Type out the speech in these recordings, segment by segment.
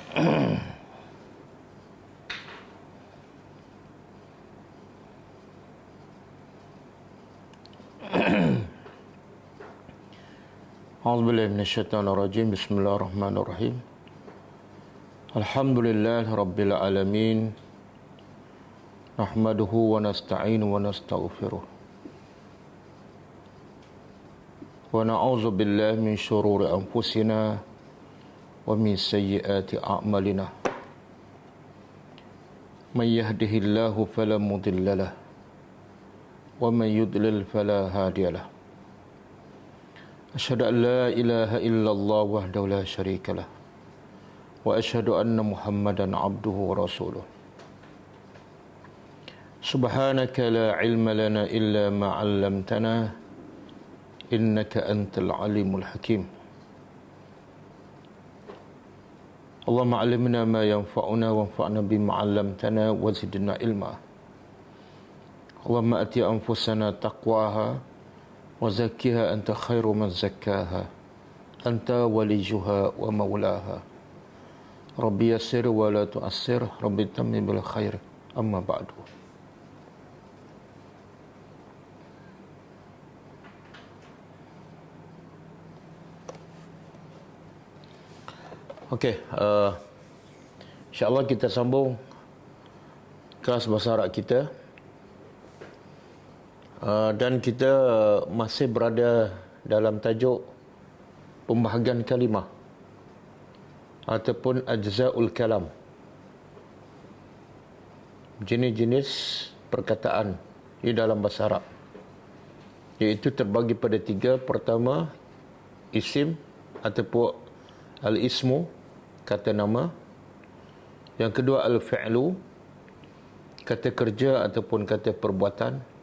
A'udzubillahi minasyaitonirrajim. Bismillahirrahmanirrahim. Alhamdulillahi rabbil alamin. Nahmaduhu wa nasta'inu wa nastaghfiruh. Wa na'udzu billahi min syururi anfusina wa min sayyiati a'malina. Man yahdihillahu fala mudilla lahu wa man yudlil fala hadiya lahu. Asyhadu an la ilaha illallah wahdahu la syarika lah wa asyhadu anna Muhammadan abduhu wa rasuluh. Subhanaka la ilma lana illa ma 'allamtana innaka antal alimul hakim. Allahumma 'allimna ma yanfa'una wanfa'na bima 'allamtana wa zidna ilma. Allahumma ati anfusana taqwaha وزكها أنت خير من زكاها أنت وليها ومولاها ربي يسر ولا تؤسر ربي تمم بالخير أما بعد. Okey, insyaAllah kita sambung kelas bahasa Arab kita. Dan kita masih berada dalam tajuk pembahagian kalimah ataupun ajza'ul kalam, jenis-jenis perkataan di dalam bahasa Arab, iaitu terbagi pada tiga. Pertama, isim ataupun al-ismu, kata nama. Yang kedua, al-fi'lu, kata kerja ataupun kata perbuatan.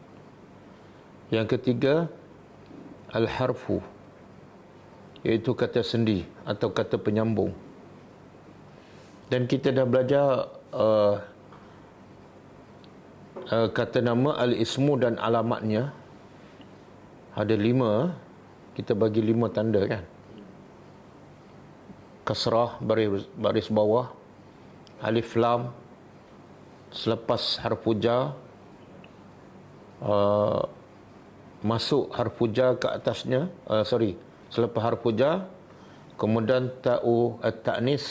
Yang ketiga, al-harfu, iaitu kata sendi atau kata penyambung. Dan kita dah belajar kata nama, al-ismu dan alamatnya. Ada 5, kita bagi 5 tanda kan. Kasrah, baris bawah, alif lam, selepas harfu jar, masuk harfu jar ke atasnya, selepas harfu jar, kemudian ta'u at-ta'nis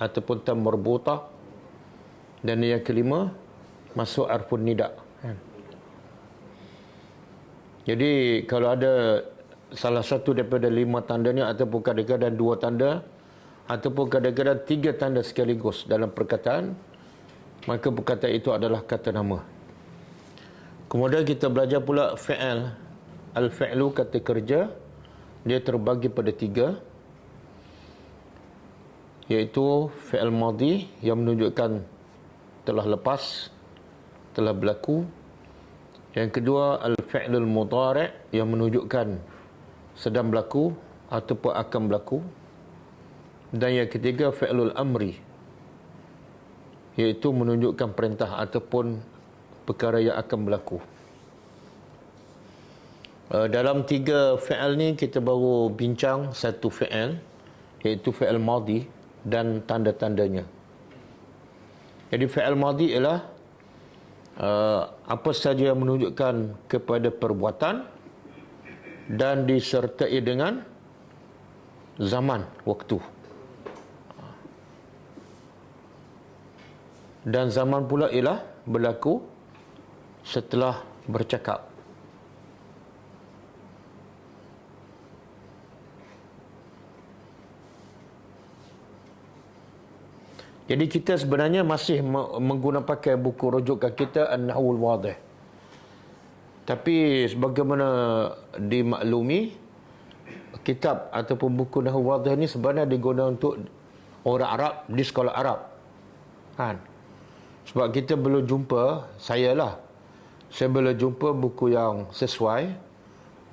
ataupun ta marbutah, dan yang kelima masuk harfu nida. Jadi kalau ada salah satu daripada 5 tanda ni, ataupun kadang-kadang 2 tanda, ataupun kadang-kadang 3 tanda sekaligus dalam perkataan, maka perkataan itu adalah kata nama. Kemudian kita belajar pula fi'al. Al-fi'lu, kata kerja, dia terbagi pada 3, iaitu fi'al madhi yang menunjukkan telah lepas, telah berlaku. Yang kedua, al-fi'lul mudhari' yang menunjukkan sedang berlaku ataupun akan berlaku. Dan yang ketiga, fi'lul amri, iaitu menunjukkan perintah ataupun perkara yang akan berlaku. Dalam 3 fi'al ni kita baru bincang satu fi'al, iaitu fi'al madhi dan tanda-tandanya. Jadi fi'al madhi ialah apa sahaja yang menunjukkan kepada perbuatan dan disertai dengan zaman, waktu. Dan zaman pula ialah berlaku setelah bercakap. Jadi kita sebenarnya masih menggunakan pakai buku rujukan kita An-Nahwul Wadih. Tapi sebagaimana dimaklumi, kitab ataupun buku Nahwul Wadih ni sebenarnya digunakan untuk orang Arab di sekolah Arab. Kan? Sebab kita belum jumpa, saya belum jumpa buku yang sesuai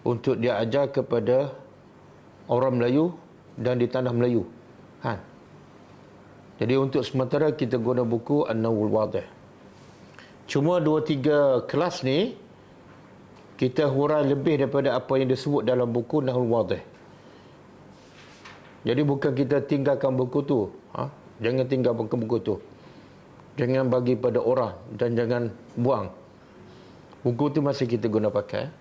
untuk dia ajar kepada orang Melayu dan di tanah Melayu. Kan? Jadi untuk sementara kita guna buku An-Nahwul Wadih. Cuma 2-3 kelas ni kita hurai lebih daripada apa yang disebut dalam buku Nahwul Wadih. Jadi bukan kita tinggalkan buku tu. Jangan tinggal buku-buku tu. Jangan bagi pada orang dan jangan buang. Buku tu masih kita guna pakai.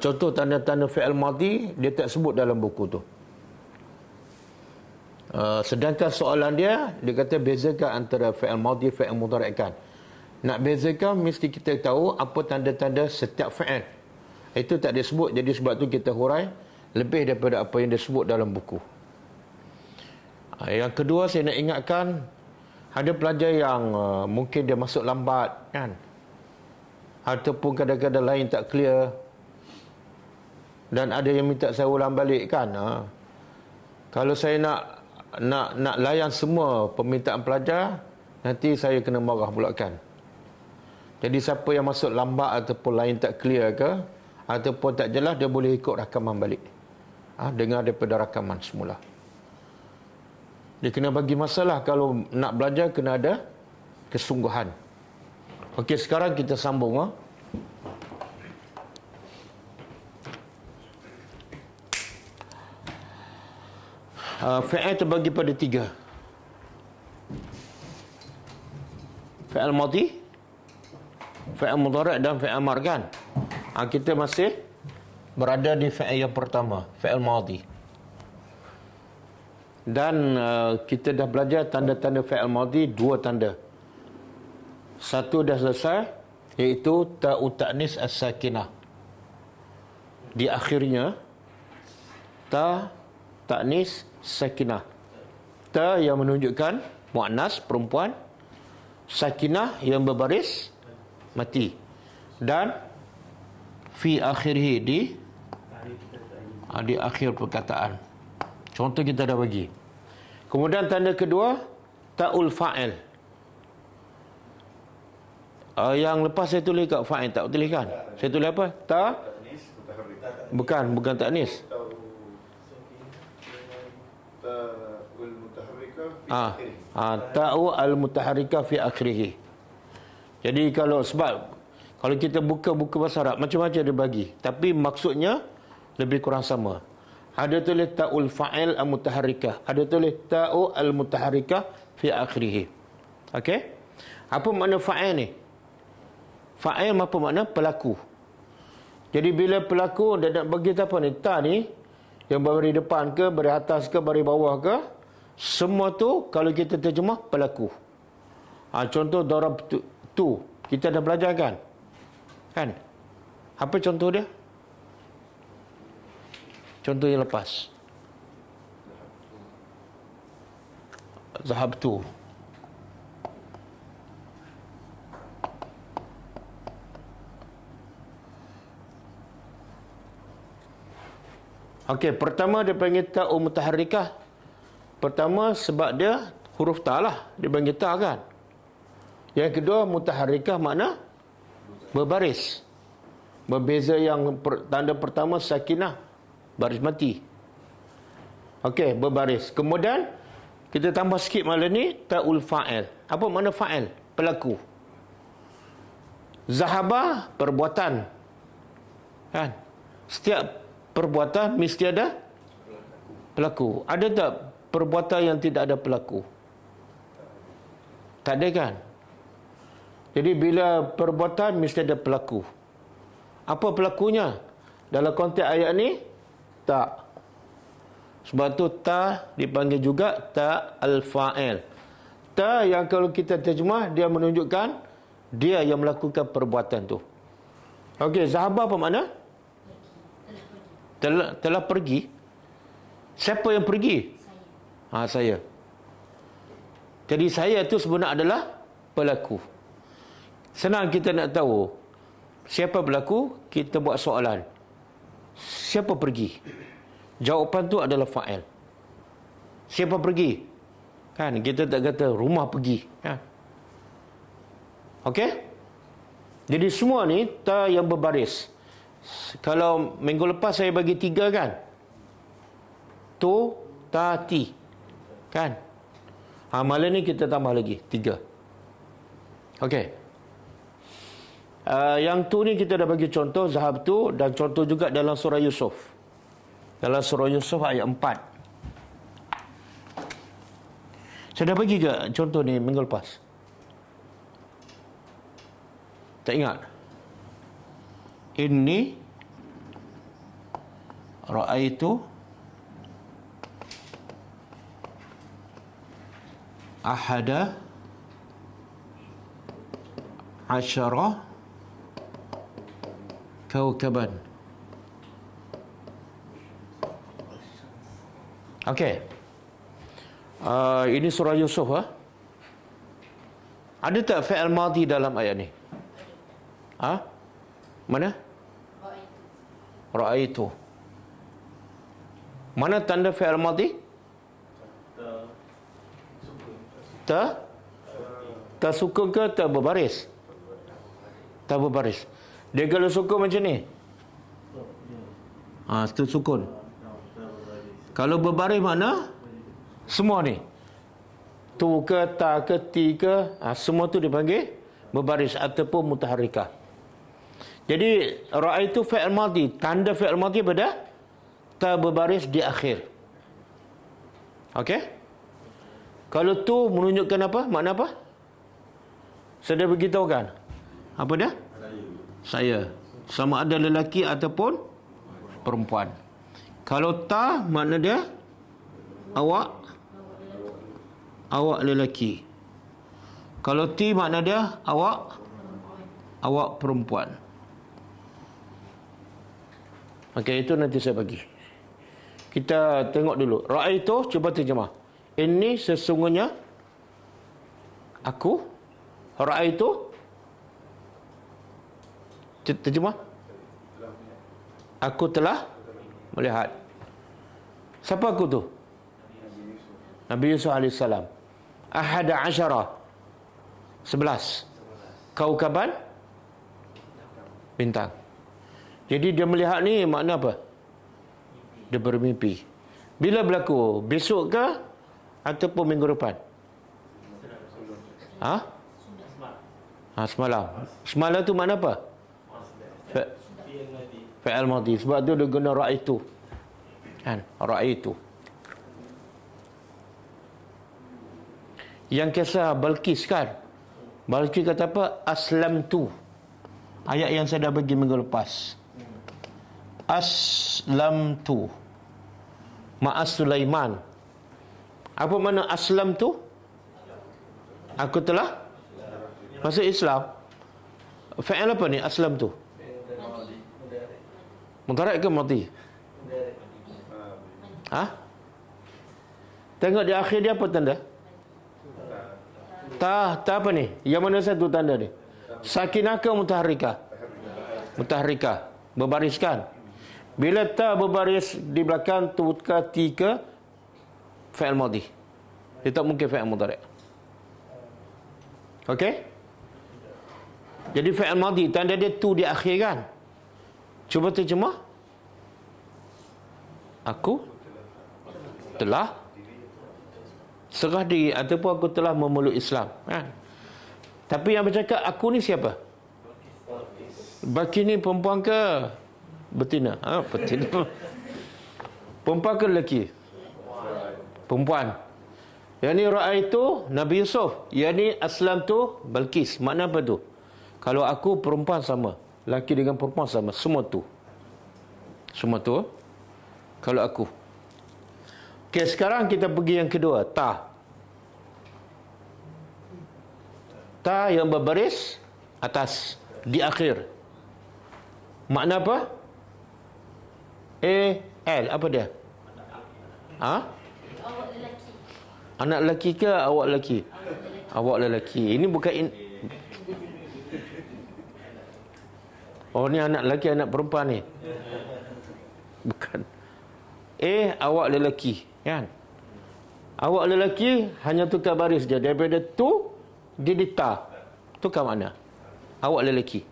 Contoh tanda-tanda fi'il madhi dia tak sebut dalam buku tu. Sedangkan soalan dia kata bezakan antara fi'il madhi fi'il mudhari' kan. Nak bezakan mesti kita tahu apa tanda-tanda setiap fi'il. Itu tak disebut, jadi sebab tu kita hurai lebih daripada apa yang disebut dalam buku. Yang kedua saya nak ingatkan, ada pelajar yang mungkin dia masuk lambat kan, ataupun kadang-kadang lain tak clear, dan ada yang minta saya ulang balik kan. Kalau saya nak layan semua permintaan pelajar, nanti saya kena marah pula kan. Jadi siapa yang masuk lambat ataupun lain tak clear ke, ataupun tak jelas, dia boleh ikut rakaman balik. Dengar daripada rakaman semula. Dia kena bagi masalah. Kalau nak belajar kena ada kesungguhan. Okey, sekarang kita sambung. Fi'il terbagi pada 3. Fi'il madhi, fi'il mudhari' dan fi'il amar kan. Kita masih berada di fi'il yang pertama, fi'il madhi. Dan kita dah belajar tanda-tanda fi'il madhi, 2 tanda. Satu dah selesai, iaitu ta'u ta'nis as-sakinah. Di akhirnya ta ta'nis sakinah. Ta yang menunjukkan muannas perempuan, sakinah yang berbaris mati, dan fi akhirih di akhir perkataan. Contoh kita dah bagi. Kemudian tanda kedua, ta'ul fa'il. Yang lepas saya tulis kat fa'il, tak tulis kan? Saya tulis apa? Bukan ta'nis. Ta'u al-mutaharrika fi akhirih. Jadi kalau kita buka buku bahasa Arab, macam-macam dia bagi, tapi maksudnya lebih kurang sama. Ada tulis ta'ul fa'il al-mutaharrikah, ada tulis ta'u al-mutaharrikah fi akhirih. Okey? Apa makna fa'il ni? Fa'il apa makna? Pelaku. Jadi bila pelaku dia nak bagi apa ni? Ta ni yang baris depan ke, baris atas ke, baris bawah ke, semua tu kalau kita terjemah pelaku. Contoh darab tu kita dah belajar kan? Apa contoh dia? Contoh yang lepas. Zahabtu. Okey, pertama dia panggil ta'u mutaharrikah. Pertama sebab dia huruf ta lah, dia panggil ta kan. Yang kedua mutaharrikah makna berbaris. Berbeza yang tanda pertama sakinah, baris mati. Okey, berbaris. Kemudian kita tambah sikit malam ni ta'ul fa'il. Apa makna fa'il? Pelaku. Zahaba perbuatan. Kan? Setiap perbuatan mesti ada pelaku. Ada tak perbuatan yang tidak ada pelaku? Tak ada kan? Jadi bila perbuatan mesti ada pelaku. Apa pelakunya? Dalam konteks ayat ni, tak. Sebab tu ta dipanggil juga ta al-fa'il. Ta yang kalau kita terjemah, dia menunjukkan dia yang melakukan perbuatan tu. Okey, zahaba apa makna? Telah pergi. Siapa yang pergi? Saya. Jadi saya tu sebenarnya adalah pelaku. Senang kita nak tahu siapa pelaku, kita buat soalan. Siapa pergi? Jawapan tu adalah fa'il. Siapa pergi? Kan kita tak kata rumah pergi, kan? Okey? Jadi semua ni ta yang berbaris. Kalau minggu lepas saya bagi 3 kan? Tu, ta, ti. Kan? Malam ni kita tambah lagi 3. Okey. Yang tu ni kita dah bagi contoh zahab tu, dan contoh juga dalam surah Yusuf. Dalam surah Yusuf ayat 4. Saya dah bagi ke contoh ni minggu lepas? Tak ingat? Inni ra'aitu ahada asyara kaukaban. Okey. Ini surah Yusuf. Ada tak fi'il madhi dalam ayat ni? Mana? Ra'aitu. Mana tanda fi'il madhi? Tak sukun ke tak berbaris? Tak berbaris. Dia kalau sukun macam ni. Itu sukun. Kalau berbaris mana? Semua ni. Tu ke, ta ke, ti ke, semua tu dipanggil berbaris ataupun mutaharrikah. Jadi ra'aitu fi'il madhi, tanda fi'il madhi pada ta berbaris di akhir. Okey? Kalau tu menunjukkan apa? Makna apa? Saya dah beritahu kan? Apa dia? Saya. Sama ada lelaki ataupun perempuan. Kalau ta, makna dia awak lelaki. Kalau ti, makna dia awak perempuan. Okey, itu nanti saya bagi. Kita tengok dulu. Ra'aitu, cuba terjemah. Ini sesungguhnya aku. Ra'aitu, terjemah. Aku telah melihat. Siapa aku tu? Nabi Yusuf AS. Ahada asyara, 11. Kaukaban, bintang. Jadi dia melihat ni makna apa? Dia bermimpi. Bila berlaku? Besok ke ataupun minggu depan? Semalam. Semalam tu makna apa? Fi'il madhi. Sebab tu dia guna ra'aitu. Kan? Ra'aitu. Yang kisah Balqis kan? Balqis kata apa? Aslamtu. Ayat yang saya dah bagi minggu lepas. Aslamtu ma'as Sulaiman. Apa makna aslamtu? Aku telah masuk Islam. Fi'il apa ni aslamtu? Mudhari' ke madhi? Tengok di akhir dia apa tanda? Ta apa ni? Yang mana satu tanda ni? Sakinah ke mutaharrikah? Mutaharrikah. Berbariskan. Bila ta berbaris di belakang tu ke ti ke fi'il madhi. Dia tak mungkin fi'il mudhari'. Okey? Jadi fi'il madhi tanda dia tu di akhir kan? Cuba terjemah. Aku telah serah diri ataupun aku telah memeluk Islam kan? Tapi yang bercakap aku ni siapa? Baki ni perempuan ke betina? Betina. Perempuan ke lelaki? Perempuan. Yang ni ra'aitu Nabi Yusuf. Yang ni aslam tu Balqis. Makna apa tu? Kalau aku perempuan sama, lelaki dengan perempuan sama, semua tu. Semua tu kalau aku. Okey, sekarang kita pergi yang kedua, ta. Ta yang berbaris atas di akhir. Makna apa? L apa dia? Awak lelaki. Anak lelaki ke awak lelaki? Awak lelaki. Ini bukan Oh, ni anak lelaki, anak perempuan ni. Bukan. Awak lelaki, kan? Awak lelaki hanya tukar baris je. Daripada tu dia ta. Tukar makna. Awak lelaki.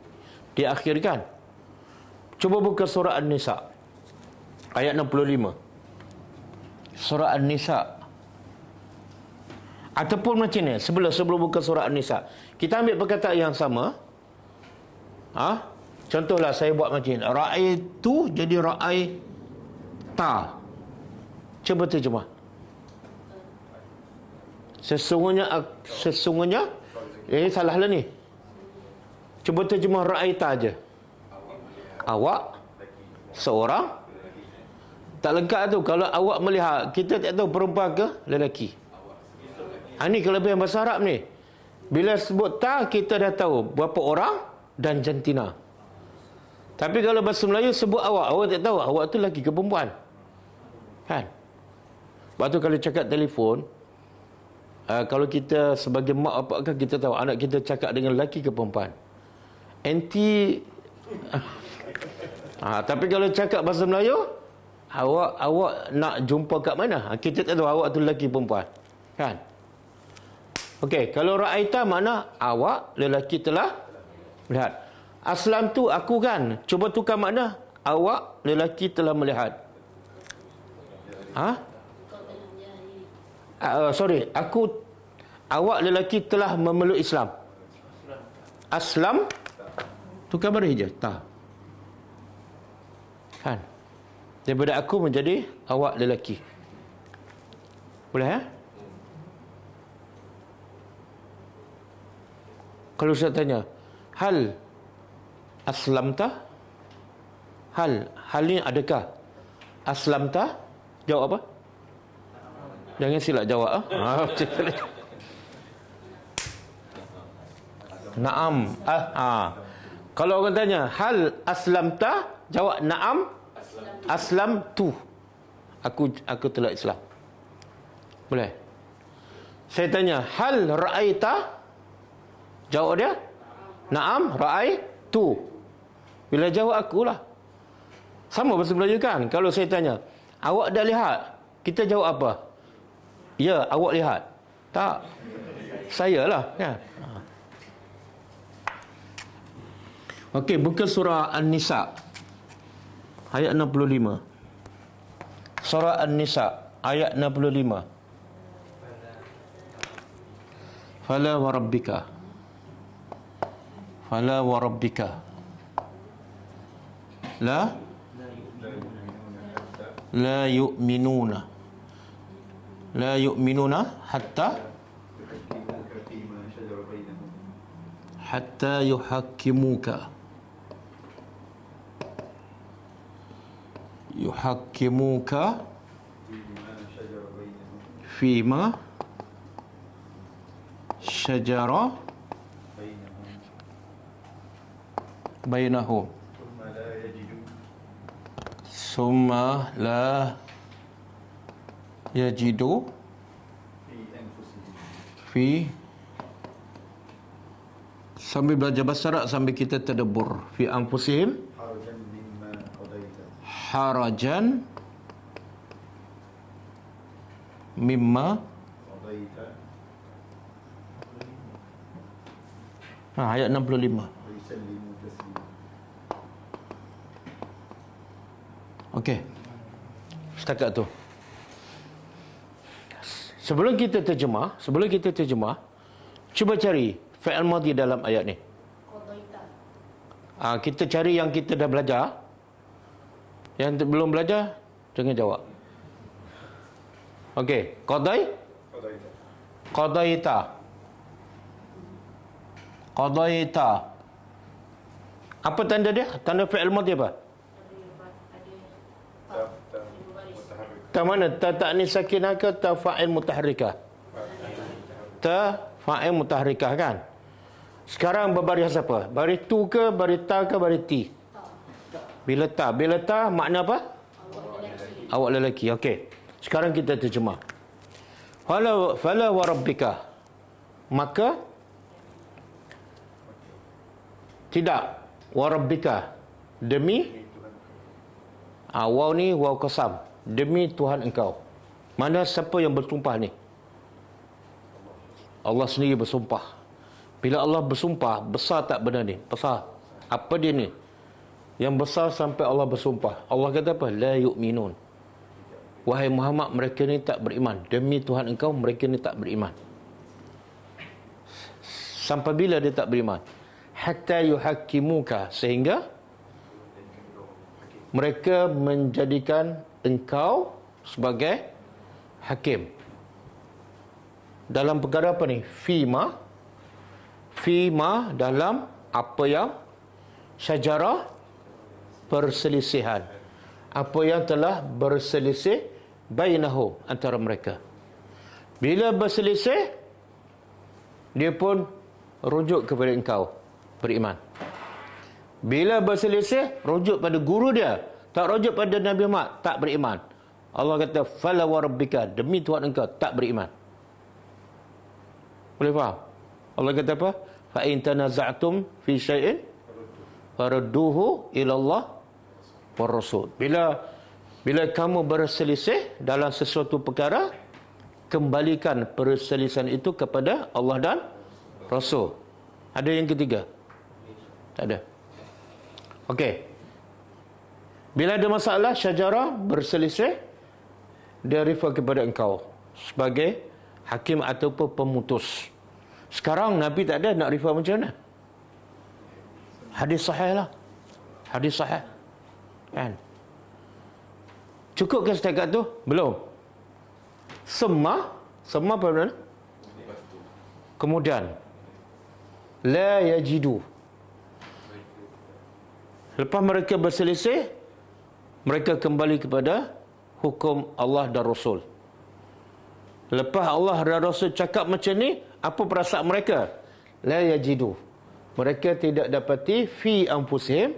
Diakhirkan. Cuba buka surah An-Nisa. Ayat 65. Surah An-Nisa. Ataupun macam ni, sebelum buka surah An-Nisa, kita ambil perkataan yang sama. Contohlah saya buat macam ni. Ra'aitu jadi ra'aita. Cuba terjemah. Sesungguhnya salah lah ni. Cuba terjemah ra'aita aja. Awak seorang, tak lengkap tu. Kalau awak melihat, kita tak tahu perempuan ke lelaki. Ini kelebihan bahasa Arab ni. Bila sebut ta, kita dah tahu berapa orang dan jantina. Tapi kalau bahasa Melayu sebut awak tak tahu awak tu lelaki ke perempuan. Kan? Sebab tu kalau cakap telefon, kalau kita sebagai mak apa kan, kita tahu anak kita cakap dengan lelaki ke perempuan. Tapi kalau cakap bahasa Melayu, awak nak jumpa kat mana? Kita tak tahu awak tu lelaki perempuan. Kan? Okey, kalau ra'aita makna awak lelaki telah melihat. Aslam tu aku kan. Cuba tukar makna. Awak lelaki telah melihat. Awak lelaki telah memeluk Islam. Aslam tukar beri je. Tak. Kan? Daripada aku menjadi awak lelaki. Boleh Kalau saya tanya, hal aslamta? Hal ni adakah? Aslamta? Jawab apa? Jangan silap jawab. Naam. Kalau orang tanya, hal aslamta? Jawab naam. Aslam tu. Aku telah Islam. Boleh? Saya tanya, hal ra'aita? Jawab dia, naam, ra'aitu. Bila jawab akulah. Sama bahasa Melayu kan? Kalau saya tanya, awak dah lihat? Kita jawab apa? Ya, awak lihat. Tak. Saya lah. Kan? Okey, buka surah An-Nisa. Ayat 65. Surah An-Nisa. Ayat 65. Fala wa rabbika. Fala wa rabbika. La yu'minuna. La yu'minuna hatta yuhakkimuka fima syajara bainahum summa la yajidu fi sambil belajar bahasa Arab sambil kita tadabbur fi anfusihim harajan mimma ayat 65. Okey. Setakat tu. Sebelum kita terjemah, cuba cari fi'il madhi dalam ayat ni. Kita cari yang kita dah belajar. Yang belum belajar, jangan jawab. Okey, qadaita. Apa tanda dia? Tanda fi'il madhi apa? Ta mana? Ta ta'nis sakinah ke ta fa'il mutaharrikah? Ta fa'il mutaharrikah kan? Sekarang berbaris apa? Baris tu ke, baris ta ke, baris ti? Bila ta makna apa? Awak lelaki. Okey. Sekarang kita terjemah. Fala wa rabbika. Maka tidak wa rabbika demi waw ni waw qasam, demi Tuhan engkau. Mana siapa yang bersumpah ni? Allah sendiri bersumpah. Bila Allah bersumpah, besar tak benda ni? Besar. Apa dia ni? Yang besar sampai Allah bersumpah. Allah kata apa? La yu'minun. Wahai Muhammad, mereka ni tak beriman. Demi Tuhan engkau, mereka ni tak beriman. Sampai bila dia tak beriman? Hatta yuhakkimuka. Sehingga mereka menjadikan engkau sebagai hakim. dalam perkara apa ni? Fima dalam apa yang syajarah perselisihan. Apa yang telah berselisih bainahum, antara mereka. Bila berselisih, dia pun rujuk kepada engkau, beriman. Bila berselisih, rujuk pada guru dia, tak rujuk pada Nabi Muhammad, tak beriman. Allah kata, fala wa rabbika, demi Tuhan engkau, tak beriman. Boleh faham? Allah kata apa? Fa in tanaza'tum fi syai'in farudduhu ila Allah war rasul. Bila kamu berselisih dalam sesuatu perkara, kembalikan perselisihan itu kepada Allah dan Rasul. Ada yang ketiga? Tak ada. Okey. Bila ada masalah syajarah berselisih, dia refer kepada engkau sebagai hakim ataupun pemutus. Sekarang Nabi tak ada nak refer macam mana? Hadis sahih lah. Hadis sahih. Kan? Cukup ke setakat tu? Belum. Semua apa benda? Kemudian la yajidu. Lepas mereka berselisih, mereka kembali kepada hukum Allah dan Rasul. Lepas Allah dan Rasul cakap macam ni, apa perasaan mereka? La yajidu. Mereka tidak dapati fi anfusihim,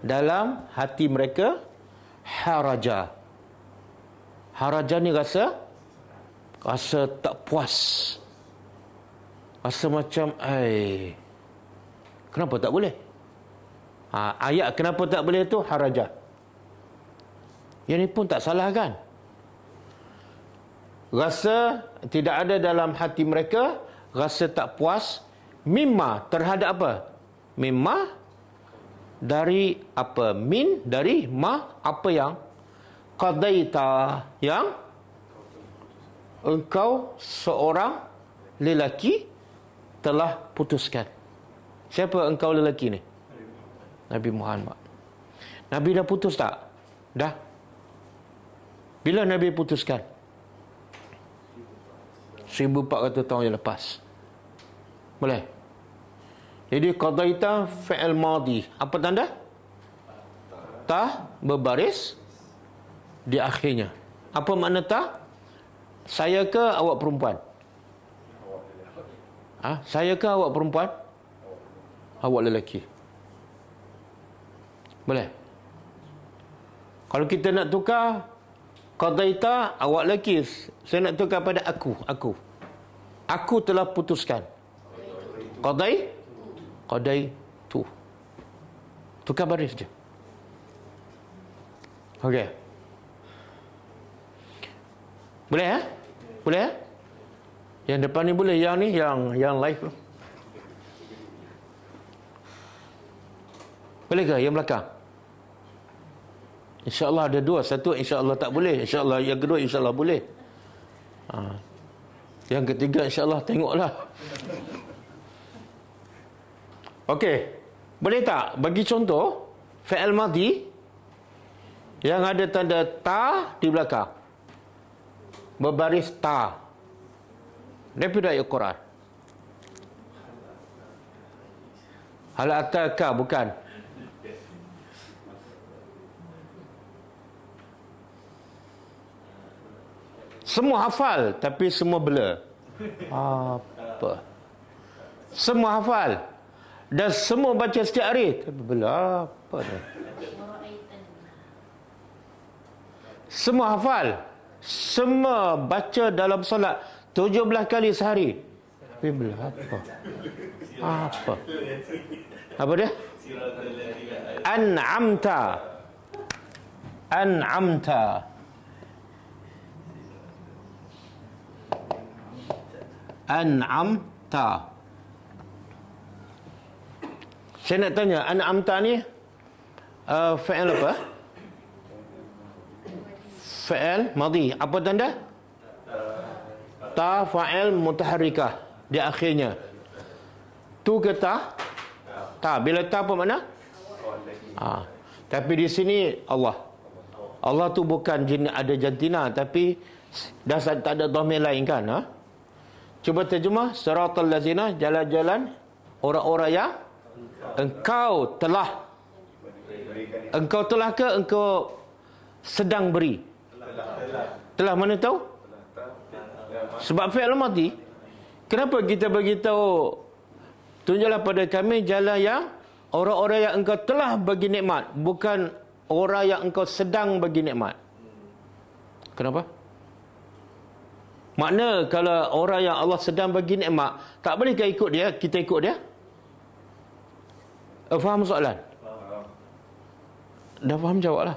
dalam hati mereka, haraja. Haraja ni rasa tak puas. Rasa macam, kenapa tak boleh? Ayat kenapa tak boleh tu haraja. Yang ni pun tak salah kan? Rasa tidak ada dalam hati mereka, rasa tak puas, mimma, terhadap apa? Mimma, dari apa? Min, dari ma, apa yang qadaita, yang engkau seorang lelaki telah putuskan. Siapa engkau lelaki ni? Nabi Muhammad. Nabi dah putus tak? Dah. Bila Nabi putuskan? 1400 tahun yang lepas. Boleh? Jadi qadaita fi'il madi. Apa tanda? Ta berbaris di akhirnya. Apa makna ta? Saya ke awak perempuan? Saya ke awak perempuan? Awak lelaki. Boleh? Kalau kita nak tukar, qadaita awak lelaki, saya nak tukar pada aku. Aku telah putuskan. Qadaitu. Tukar baris je. Okey. Boleh ya? Boleh ya? Yang depan ni boleh, yang ni yang live tu. Boleh ke yang belakang? InsyaAllah ada dua. Satu insyaAllah tak boleh. InsyaAllah yang kedua insyaAllah boleh. Yang ketiga insyaAllah tengoklah. Okey. Boleh tak bagi contoh fi'il madhi yang ada tanda ta di belakang? Berbaris ta. Daripada ayat Quran. Hal ataka, bukan. Semua hafal, tapi semua bela. Apa? Semua hafal. Dan semua baca setiap hari. Tapi bela apa ni? Semua hafal. Semua baca dalam solat 17 kali sehari. Tapi bela apa? Apa? Apa dia? An'amta. Saya nak tanya, an'amta ni fi'il apa? Fi'il madhi. Apa tanda? Ta fa'il mutaharrikah di akhirnya. Tu ke ta? Ta. Bila ta apa makna? Tapi di sini Allah. Allah tu bukan ada jantina, tapi dah tak ada dhamir lain kan? Cuba terjemah. Siratal lazina, jalan-jalan orang-orang yang engkau telah. Engkau telah ke engkau sedang beri? Telah mana tahu? Sebab fi'il madi. Kenapa kita bagi tahu tunjuklah pada kami jalan yang orang-orang yang engkau telah bagi nikmat, bukan orang yang engkau sedang bagi nikmat. Kenapa? Makna kalau orang yang Allah sedang bagi nikmat, tak boleh ikut dia, kita ikut dia? Faham soalan? Dah faham jawablah.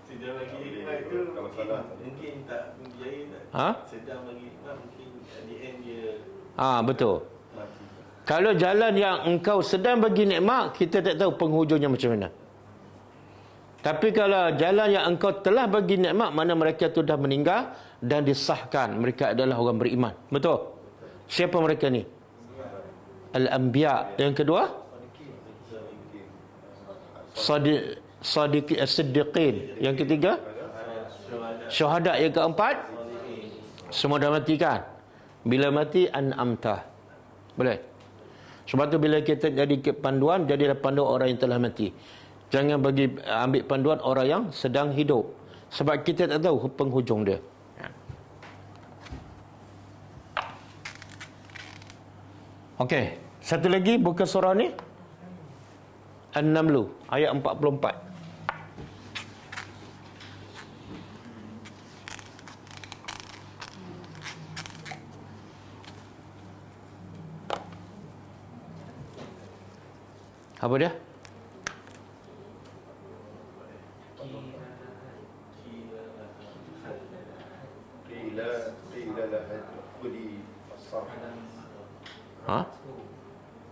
Sedang bagi nikmat itu kalau salah mungkin tak berjaya tak. Sedang bagi nikmat mungkin di end dia. Betul. Kalau jalan yang engkau sedang bagi nikmat, kita tak tahu penghujungnya macam mana. Tapi kalau jalan yang engkau telah bagi nikmat, mana mereka tu dah meninggal dan disahkan mereka adalah orang beriman. Betul? Siapa mereka ni? Al-Anbiya. Yang kedua? Siddiqin. Yang ketiga? Syuhada. Yang keempat? Semua dah mati kan? Bila mati, an'amta. Boleh? Sebab tu bila kita jadi panduan, jadilah panduan orang yang telah mati. Jangan ambil panduan orang yang sedang hidup. Sebab kita tak tahu penghujung dia. Okey, satu lagi buka surah ni. An-Naml ayat 44. Apa dia?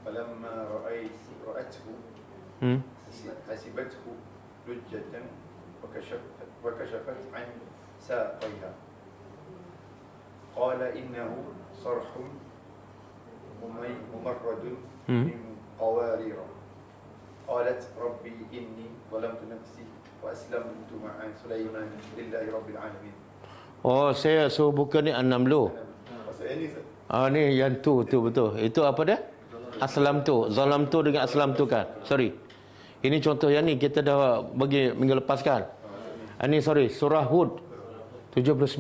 فلما رأته حسبته لجة وكشفت عن ساقيها قال إنه صرح ممرد من قوارير قالت ربي إني ظلمت نفسي وأسلمت مع سليمان لله رب العالمين. Oh, saya suruh buka ni An-Naml. Ni yang tu betul. Itu apa dia? Aslam tu. Zalam tu dengan aslam tu kan. Sorry. Ini contoh yang ni kita dah bagi minggu lepas kan. Ini sorry, surah Hud 79.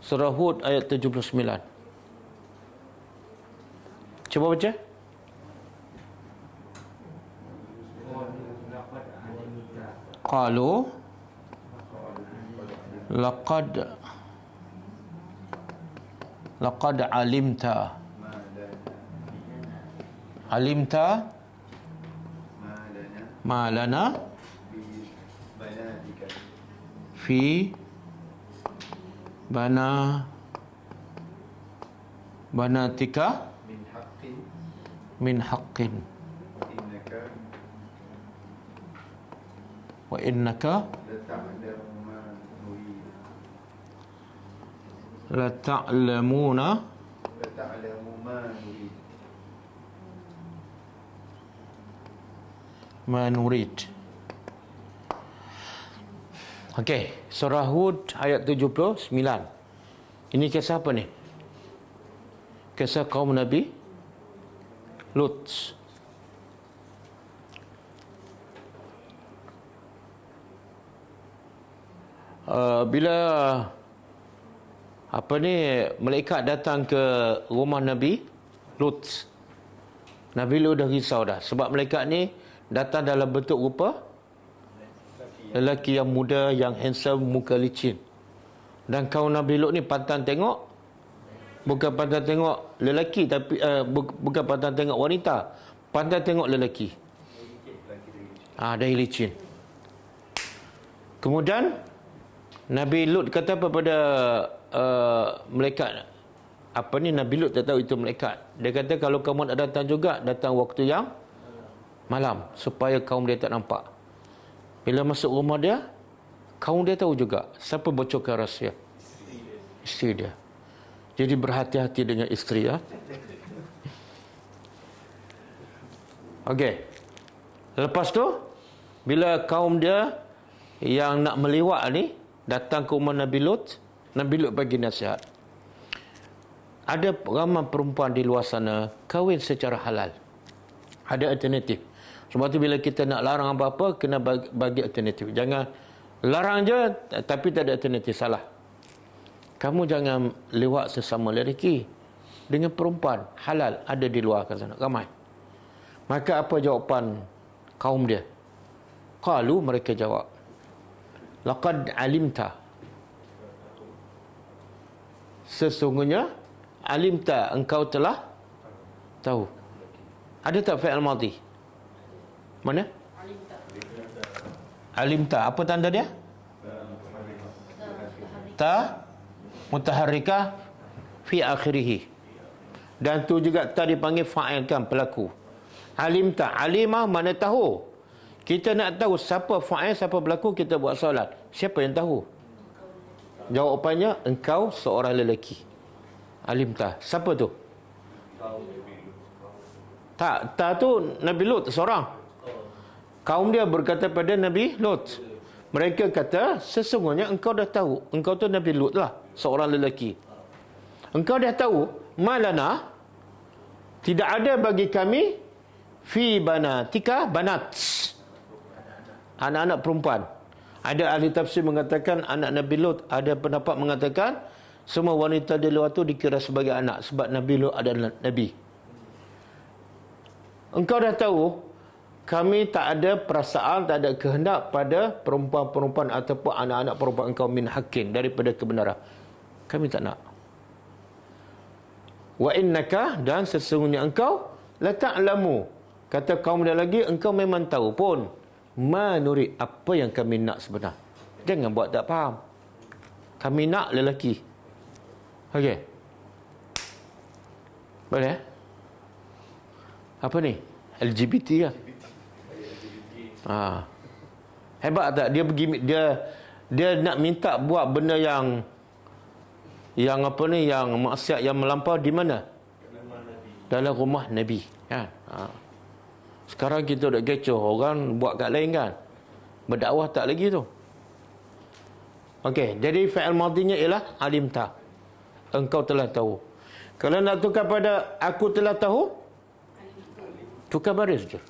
Surah Hud ayat 79. Cuba baca. Qalu laqad alimta ma lana fi banatika min haqqin wa innaka la ta'lamuna ma nurid. Okey, surah Hud ayat 79. Ini kisah apa ni? Kisah kaum Nabi Lut. Bila malaikat datang ke rumah Nabi Lut, Nabi Lut dah risau dah. Sebab malaikat ni datang dalam bentuk rupa lelaki yang muda, yang handsome, muka licin. Dan kaum Nabi Lut ni pantang tengok, bukan pantang tengok lelaki, tapi bukan pantang tengok wanita, pantang tengok lelaki. Dah licin. Kemudian Nabi Lut kata apa pada malaikat? Nabi Lut tak tahu itu malaikat. Dia kata kalau kamu nak datang juga, datang waktu yang malam, supaya kaum dia tak nampak. Bila masuk rumah dia, kaum dia tahu juga siapa bocorkan rahsia. Isteri dia. Jadi berhati-hati dengan isteri ya. Okey. Lepas tu, bila kaum dia yang nak meliwat ni datang ke rumah Nabi Lut, Nabi Lut bagi nasihat. Ada ramai perempuan di luar sana kahwin secara halal. Ada alternatif. Sebab tu bila kita nak larang apa-apa, kena bagi alternatif. Jangan larang je tapi tak ada alternatif. Salah. Kamu jangan lewat sesama lelaki dengan perempuan halal ada di luar sana. Ramai. Maka apa jawapan kaum dia? Qalu, mereka jawab, laqad alimta. Sesungguhnya alimta, engkau telah tahu. Ada tak fi'il madhi? Mana? Alimta. Apa tanda dia? Ta mutaharrikah fi akhirih. Dan tu juga tadi dipanggil fa'il kan, pelaku. Alimta. Alimah mana tahu. Kita nak tahu siapa fa'il, siapa pelaku, kita buat soalan. Siapa yang tahu? Jawapannya, engkau seorang lelaki. Alimta. Siapa tu? Tak tu Nabi Lut seorang. Kaum dia berkata pada Nabi Lut. Mereka kata, sesungguhnya engkau dah tahu. Engkau tu Nabi Lut lah, seorang lelaki. Engkau dah tahu, malana, tidak ada bagi kami fi banatika banat, anak-anak perempuan. Ada ahli tafsir mengatakan anak Nabi Lut, ada pendapat mengatakan semua wanita di luar tu dikira sebagai anak sebab Nabi Lut adalah Nabi. Engkau dah tahu kami tak ada perasaan, tak ada kehendak pada perempuan-perempuan ataupun anak-anak perempuan engkau min hakin, daripada kebenaran. Kami tak nak. Wa innaka, dan sesungguhnya engkau la ta'lamu, kata kaum dia lagi, engkau memang tahu pun ma nurid, apa yang kami nak sebenar. Jangan buat tak faham. Kami nak lelaki. Okey. Boleh? Apa ni? LGBT kan? Hebat tak? Dia pergi, dia nak minta buat benda yang apa ni, yang maksiat, yang melampau di mana? Dalam rumah Nabi kan? Sekarang kita dah kecoh, orang buat kat lain kan, berdakwah tak lagi tu. Okey, jadi fi'il madhinya ialah alimta, engkau telah tahu. Kalau nak tukar pada aku telah tahu, tukar baris je,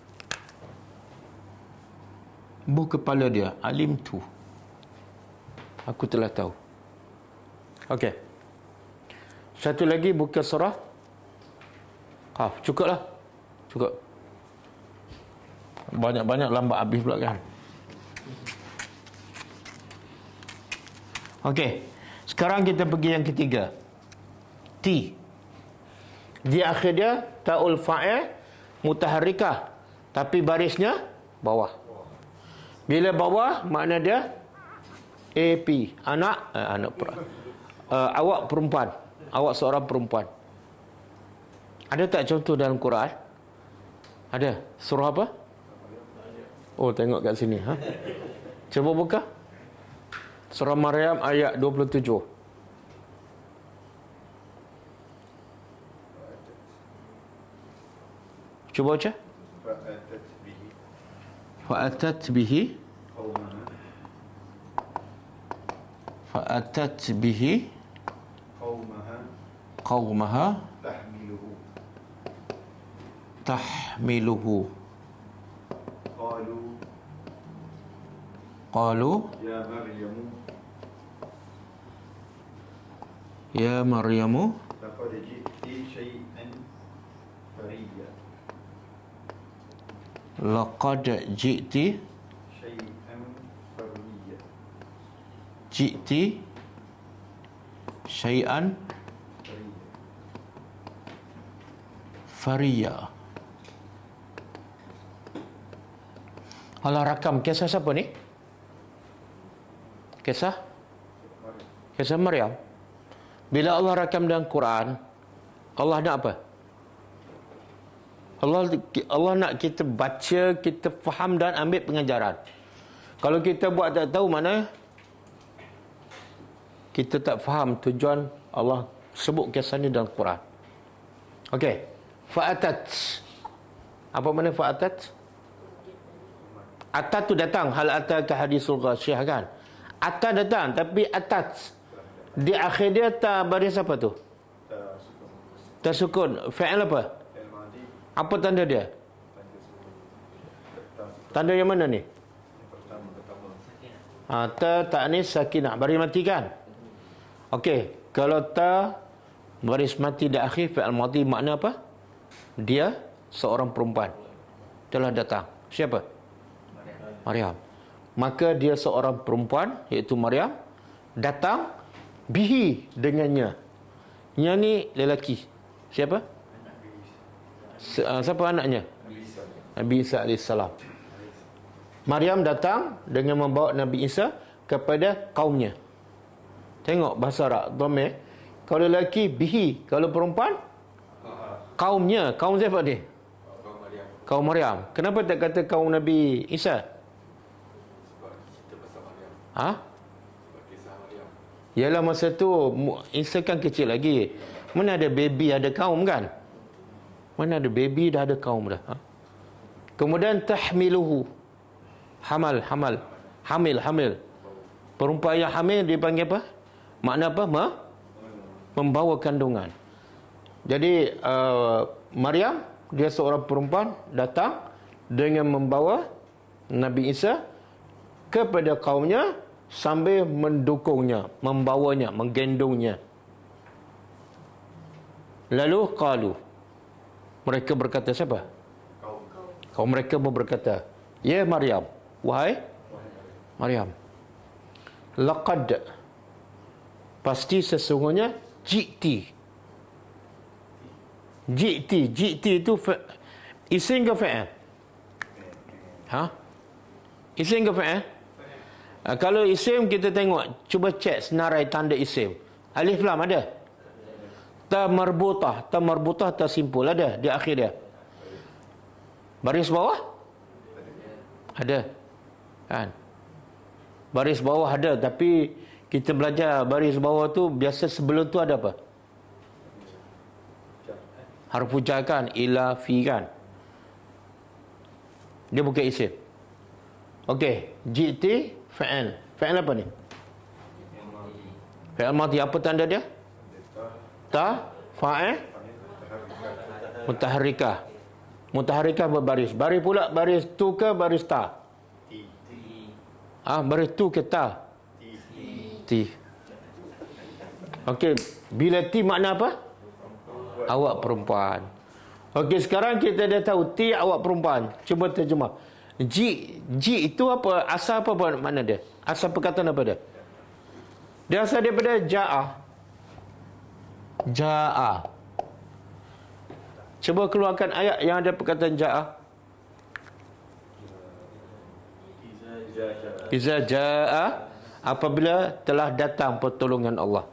bu kepala dia, alimtu, aku telah tahu. Okey, satu lagi buka surah Qaf. Cukuplah, cukup. Banyak-banyak lambat habis pula kan. Okey, sekarang kita pergi yang ketiga. Ti. Di akhir dia taul fa'il mutaharrikah, tapi barisnya bawah. Bila bawah makna dia AP, anak awak perempuan, awak seorang perempuan. Ada tak contoh dalam Quran? Ada. Surah apa? Oh, tengok kat sini. Cuba buka. Surah Maryam ayat 27. Cuba baca. Fa'atat bihi qaumaha tahmiluhu qalu ya Maryamu laqad ji'ti syai'an fariyya. Laqad ji'ti syai'an fariya. Allah rakam kisah siapa ni? Kisah Maryam. Bila Allah rakam dalam Quran, Allah nak apa? Allah nak kita baca, kita faham dan ambil pengajaran. Kalau kita buat tak tahu, mana kita tak faham tujuan Allah sebut kisah ni dalam Quran. Okey. Fa'atat. Apa makna fa'atat? Atat tu datang. Hal ataka hadisul ghasyiyah kan? Atat datang, tapi atat Di akhir dia ta baris apa tu? Ta sukun. Ta sukun. Fa'il apa? Fi'il madi. Apa tanda dia? Tanda yang mana ni? Pertama. Ta ta'nis sakinah. Baris mati kan? Okey. Kalau ta baris mati di akhir fi'il madi, makna apa? Dia seorang perempuan. Telah datang. Siapa? Maryam. Maka dia seorang perempuan, iaitu Maryam, datang bihi dengannya. Yang ni lelaki. Siapa? Siapa anaknya? Nabi Isa AS. Maryam datang dengan membawa Nabi Isa kepada kaumnya. Tengok bahasa Arab, dhamir. Kalau lelaki bihi, kalau perempuan kaumnya. Kaum siapa ni? Kaum Maryam. Kenapa tak kata kaum Nabi Isa? Yalah, masa tu Isa kan kecil lagi. Mana ada baby ada kaum kan? Mana ada baby dah ada kaum dah. Kemudian tahmiluhu. Hamil. Perempuan yang hamil dipanggil apa? Makna apa? Membawa kandungan. Jadi Maryam, dia seorang perempuan datang dengan membawa Nabi Isa kepada kaumnya sambil mendukungnya, membawanya, menggendongnya. Lalu qalu, mereka berkata, siapa? Kaum mereka berkata, ya Maryam, wahai Maryam, laqad, pasti sesungguhnya, ji'ti itu isim ke fa'il? Isim ke fa'il? Kalau isim kita tengok, cuba cek senarai tanda isim. Alif lam ada? Ta marbutah ta simpul ada di akhir dia. Baris bawah? Ada. Kan? Baris bawah ada, tapi kita belajar baris bawah tu biasa sebelum tu ada apa? Harfu jar kan, ila, fi kan. Dia bukan isim. Okey, ji'ti fa'il. Fa'il apa ni? Fa'il madi. Apa tanda dia? Ta, fa'il, mutaharrikah. Mutaharrikah berbaris. Baris pula baris tu ke baris ta? Baris tu ke ta? Ti. Okey, bila ti makna apa? Awak perempuan. Okey, sekarang kita dah tahu ti awak perempuan. Cuba terjemah. Ji itu apa? Asal apa makna dia? Asal perkataan apa dia? Dia asal daripada ja'a. Cuba keluarkan ayat yang ada perkataan ja'a. Iza ja'a, apabila telah datang pertolongan Allah.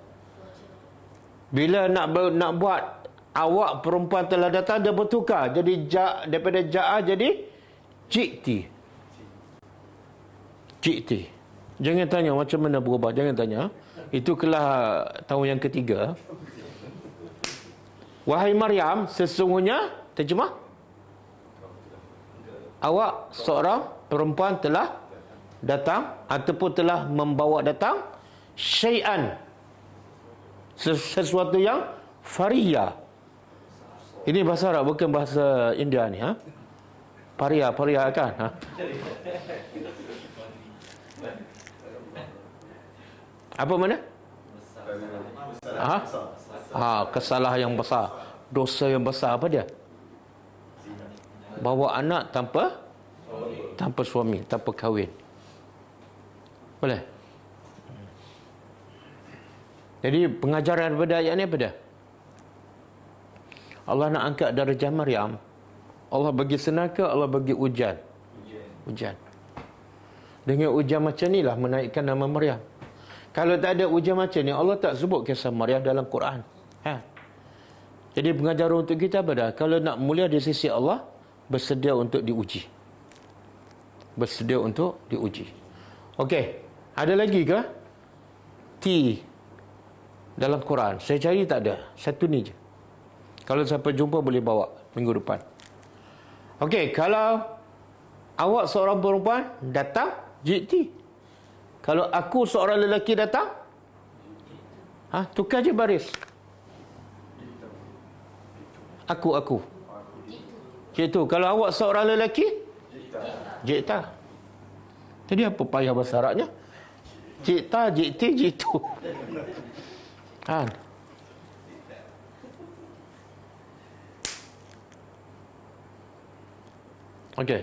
Bila nak buat awak perempuan telah datang, dia bertukar. Jadi daripada ja'a jadi ji'ti. Jangan tanya macam mana berubah. Jangan tanya. Itu kelas tahun yang ketiga. Wahai Maryam, sesungguhnya, terjemah, awak seorang perempuan telah datang ataupun telah membawa datang syai'an, sesuatu yang fariya. Ini bahasa Arab, bukan bahasa India ni. Paria kan? Apa mana? Kesalahan yang besar. Dosa yang besar apa dia? Bawa anak tanpa suami, tanpa kahwin. Boleh? Jadi pengajaran daripada ayat ni apa dia? Allah nak angkat darjah Maryam. Allah bagi senaka, Allah bagi ujian. Dengan ujian macam inilah menaikkan nama Maryam. Kalau tak ada ujian macam ni, Allah tak sebut kisah Maryam dalam Quran. Jadi pengajaran untuk kita apa dah? Kalau nak mulia di sisi Allah, bersedia untuk diuji. Okey. Ada lagi ke? T dalam Quran. Saya cari tak ada. Satu ni je. Kalau siapa jumpa boleh bawa minggu depan. Okey, kalau awak seorang perempuan datang, ji'ti. Kalau aku seorang lelaki datang, Tukar je baris. Aku. Ciktu. Kalau awak seorang lelaki, jikta. Jadi apa payah bahasa Arabnya? Jikta, jikti, jitu. Okey.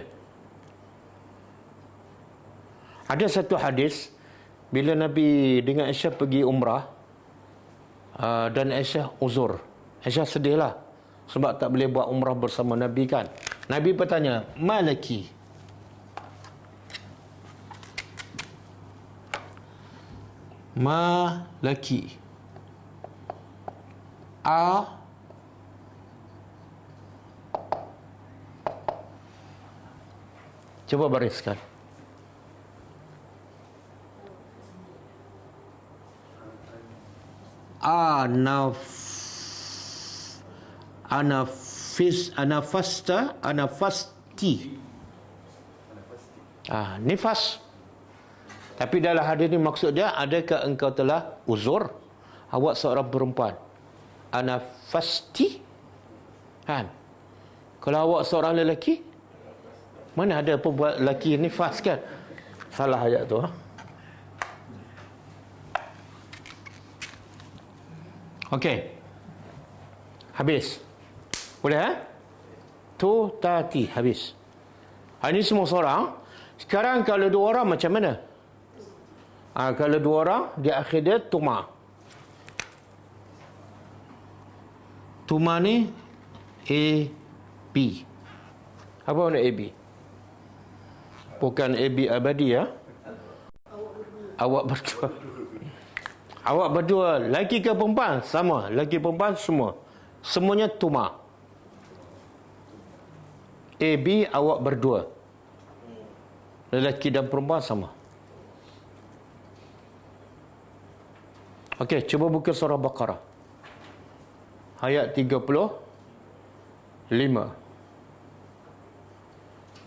Ada satu hadis bila Nabi dengan Aisyah pergi umrah, dan Aisyah uzur. Aisyah sedihlah sebab tak boleh buat umrah bersama Nabi kan. Nabi bertanya, "Malaki?" Malaki. Coba bariskan. Anafasti. Nifas. Tapi dalam hadis ni maksud dia, adakah engkau telah uzur? Awak seorang perempuan. Anafasti. Kan? Kalau awak seorang lelaki, mana ada perempuan lelaki nifas kan? Salah ayat tu. Okey. Habis. Boleh tu tati habis. Ini semua seorang. Sekarang kalau dua orang macam mana? Kalau dua orang di akhir dia tuma. Tuma ni A B. Apa makna A B? Bukan A B abadi ya. Awak berdua. Awak berdua, lelaki ke perempuan? Sama, lelaki perempuan semua. Semuanya tuma. A B awak berdua. Lelaki dan perempuan sama. Okey, cuba buka surah Baqarah. Ayat 35.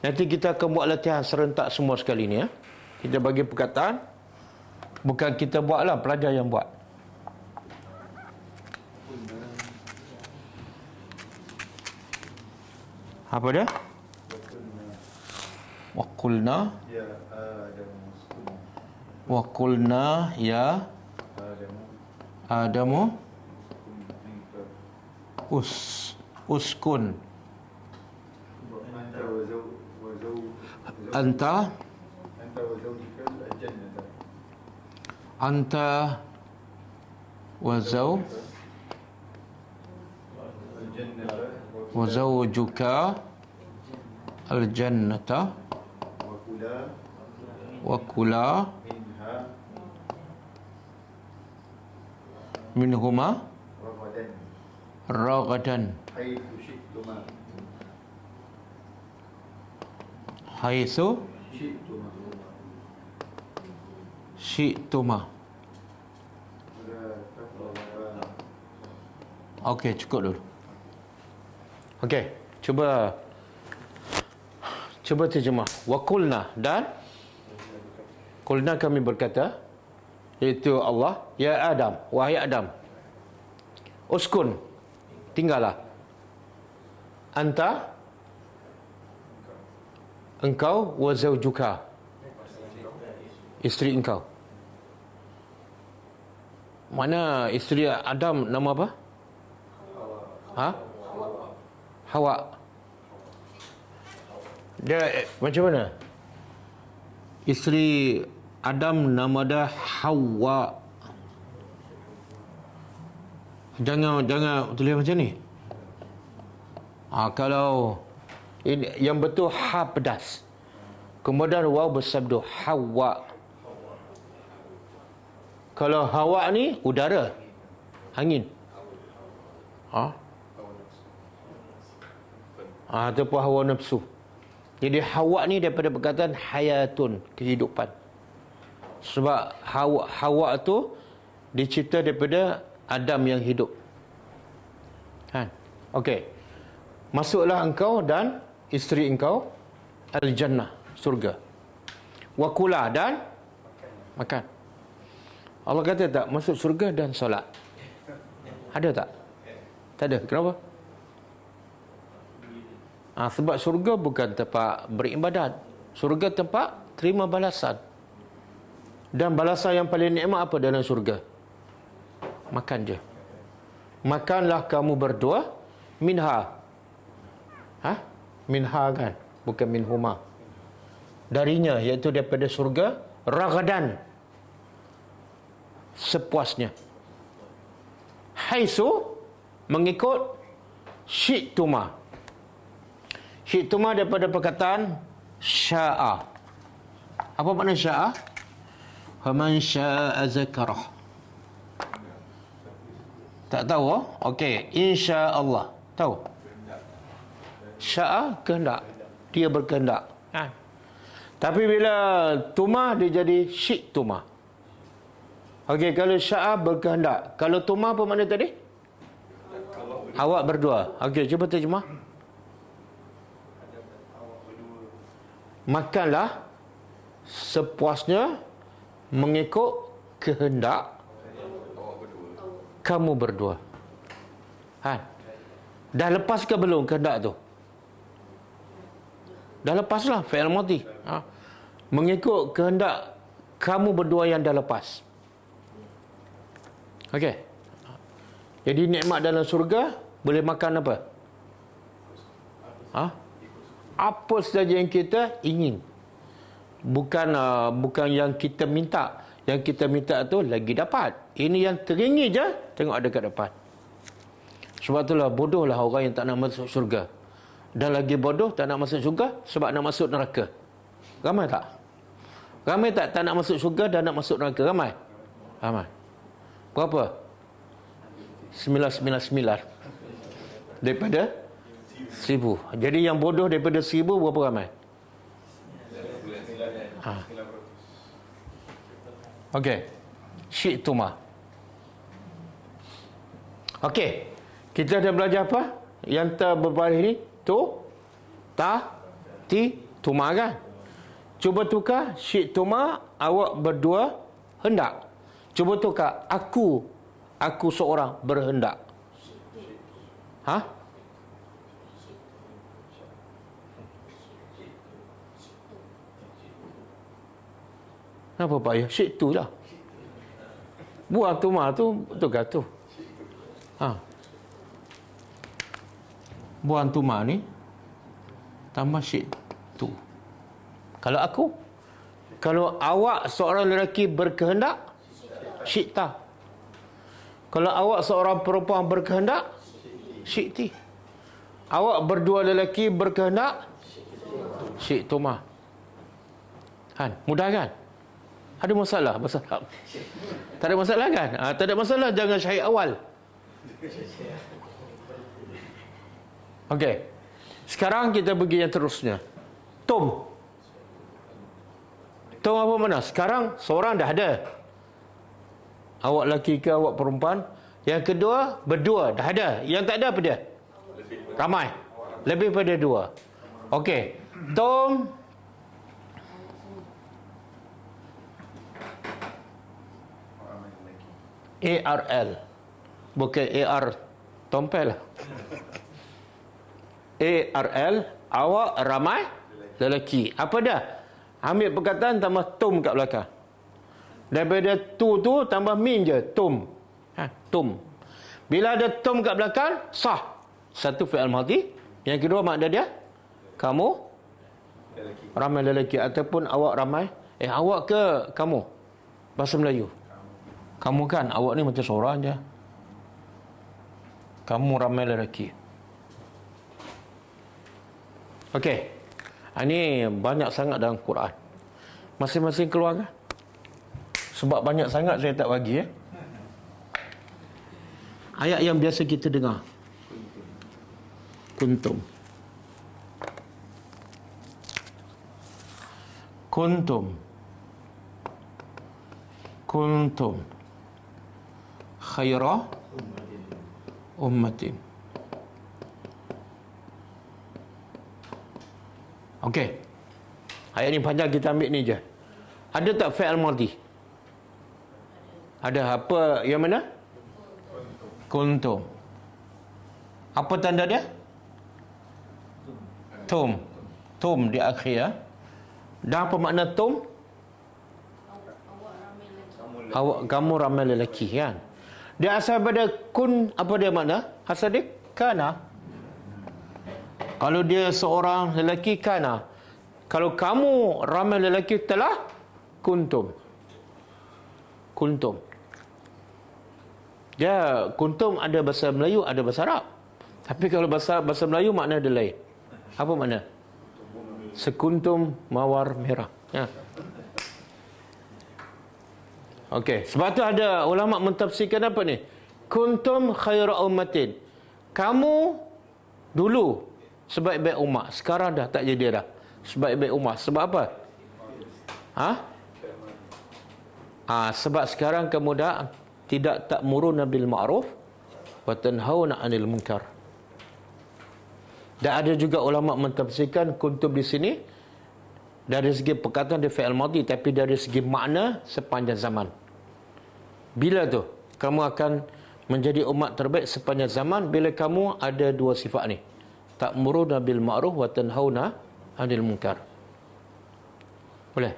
Nanti kita akan buat latihan serentak semua sekali ni ya. Kita bagi perkataan. Bukan kita buatlah, pelajar yang buat. Apa dia? Wa qulna ya Adamu uskun anta wa zawjuka al-jannata wa kula minhuma ragadan haitsu syi'tuma. Okey, cukup dulu. Okey, cuba terjemah. Wa qulna, dan qulna kami berkata, iaitu Allah, ya Adam, wahai Adam, uskun, tinggallah, anta, engkau, wa zawjuka, isteri engkau. Mana isteri Adam nama apa? Hawa. Dia macam mana? Isteri Adam nama dia Hawa. Jangan tulis macam ni. Kalau ini, yang betul ha pedas. Kemudian waw bersabdu Hawa. Kalau Hawa ni udara, angin. Ataupun hawa nafsu. Jadi Hawa ni daripada perkataan hayatun, kehidupan. Sebab Hawa tu dicipta daripada Adam yang hidup. Okey. Masuklah engkau dan isteri engkau al-jannah, surga. Wa kula, dan makan. Allah kata tak masuk surga dan solat. Ada tak? Tak ada. Kenapa? Sebab surga bukan tempat beribadat. Surga tempat terima balasan. Dan balasan yang paling nikmat apa dalam surga? Makan je. Makanlah kamu berdua minha. Minha kan? Bukan minhuma. Darinya, iaitu daripada surga, ragadan. Sepuasnya. Haisu, mengikut syi'tuma. Syi'tuma daripada perkataan sya'a. Apa makna sya'a? Faman sya'a zakarah. Tak tahu? Okey, insya-Allah. Tahu? Sya'a kehendak. Dia berkehendak. Tapi bila tuma dia jadi syi'tuma. Okey, kalau sya'a berkehendak. Kalau tuma apa makna tadi? Awak berdua. Okey, cuba terjemah. Makanlah sepuasnya mengikut kehendak kamu berdua. Dah lepas ke belum kehendak tu? Dah lepaslah, fi'il madhi. Mengikut kehendak kamu berdua yang dah lepas. Okey. Jadi nikmat dalam surga boleh makan apa? Apa saja yang kita ingin. Bukan yang kita minta. Yang kita minta tu lagi dapat. Ini yang teringin je, tengok ada kat depan. Sebab itulah bodohlah orang yang tak nak masuk syurga. Dan lagi bodoh tak nak masuk syurga sebab nak masuk neraka. Ramai tak? Ramai tak nak masuk syurga dan nak masuk neraka? Ramai? Ramai. Berapa? 999 daripada 1000. Jadi yang bodoh daripada 1000 berapa ramai? Okey. Syi'tuma. Okey. Kita dah belajar apa? Yang terbaris ni tuma kan? Cuba tukar syi'tuma, awak berdua hendak. Cuba tukar aku seorang berhendak. Kenapa Pak ya? Syi'tu lah. Buang tuma tu tukar tu. Buang tuma ni tambah syi'tu. Kalau awak seorang lelaki berkehendak, syi'ta. Kalau awak seorang perempuan berkehendak, syi'ti. Awak berdua lelaki berkehendak, syi'tuma. Mudah kan? Ada masalah? Tak ada masalah kan? Tak ada masalah, jangan syahid awal. Okey. Sekarang kita pergi yang terusnya. Tom apa mana? Sekarang seorang dah ada. Awak lelaki ke awak perempuan? Yang kedua, berdua dah ada. Yang tak ada apa dia? Ramai. Lebih pada 2. Okey. Tom ARL. Bukan AR tompel. ARL, awak ramai lelaki. Apa dah? Ambil perkataan tambah tom kat belakang. Daripada tu tambah min je, tom. Tom. Bila ada tom kat belakang, sah. Satu fi'il madhi. Yang kedua makna dia, kamu ramai lelaki. Ataupun awak ramai. Awak ke kamu? Bahasa Melayu. Kamu kan, awak ni macam seorang je. Kamu ramai lelaki. Okey. Ini banyak sangat dalam Quran. Masing-masing keluarga. Sebab banyak sangat saya tak bagi. Ayat yang biasa kita dengar. Kuntum. Khaira ummatin. Okey. Ayat ni panjang, kita ambil ni je. Ada tak fi'il madhi? Ada apa yang mana? Kuntum. Apa tanda dia? Tum. Tum di akhir ya. Dan apa makna tum? Kamu ramai lelaki kan. Dia asal pada kun, apa dia makna? Asal dia kana. Kalau dia seorang lelaki kana. Kalau kamu ramai lelaki telah kuntum. Kuntum. Ya, kuntum ada bahasa Melayu, ada bahasa Arab. Tapi kalau bahasa Melayu makna dia lain. Apa makna? Sekuntum mawar merah. Ya. Okey, sebab tu ada ulama mentafsirkan apa ni? Kuntum khairu ummatin. Kamu dulu sebaik-baik umat, sekarang dah tak jadi dah. Sebaik-baik umat. Sebab apa? Sebab sekarang kamu dah tidak ta'muruna bil ma'ruf wa tanhauna 'anil munkar. Dan ada juga ulama mentafsirkan kuntum di sini dari segi perkataan dia fi'il madhi, tapi dari segi makna sepanjang zaman. Bila tu kamu akan menjadi umat terbaik sepanjang zaman? Bila kamu ada dua sifat ni, ta'muruna bil ma'ruf wa tanhauna 'anil munkar. Boleh?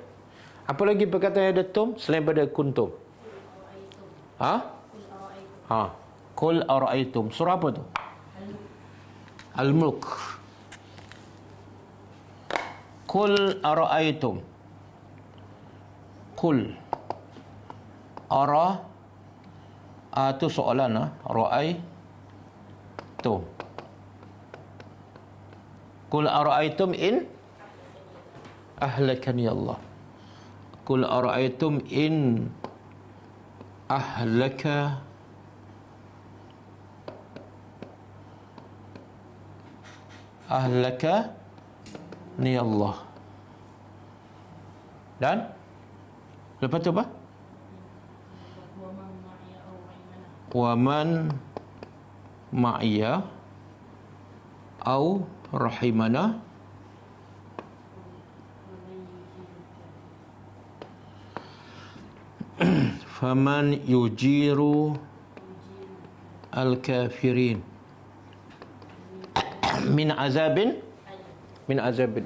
Apa lagi perkataan yang ada tum selain pada kuntum? Qul ara'aytum. Surah apa tu? Al-Mulk. Qul ara'aytum. Qul ara tu soalan ra'aytum. Qul ara'aytum in ahlakani Allah. Qul ara'aytum in ahlaka ni Allah. Dan lepas tu apa? Waman ma'iya au rahimana faman yujiru al-kafirin min azabin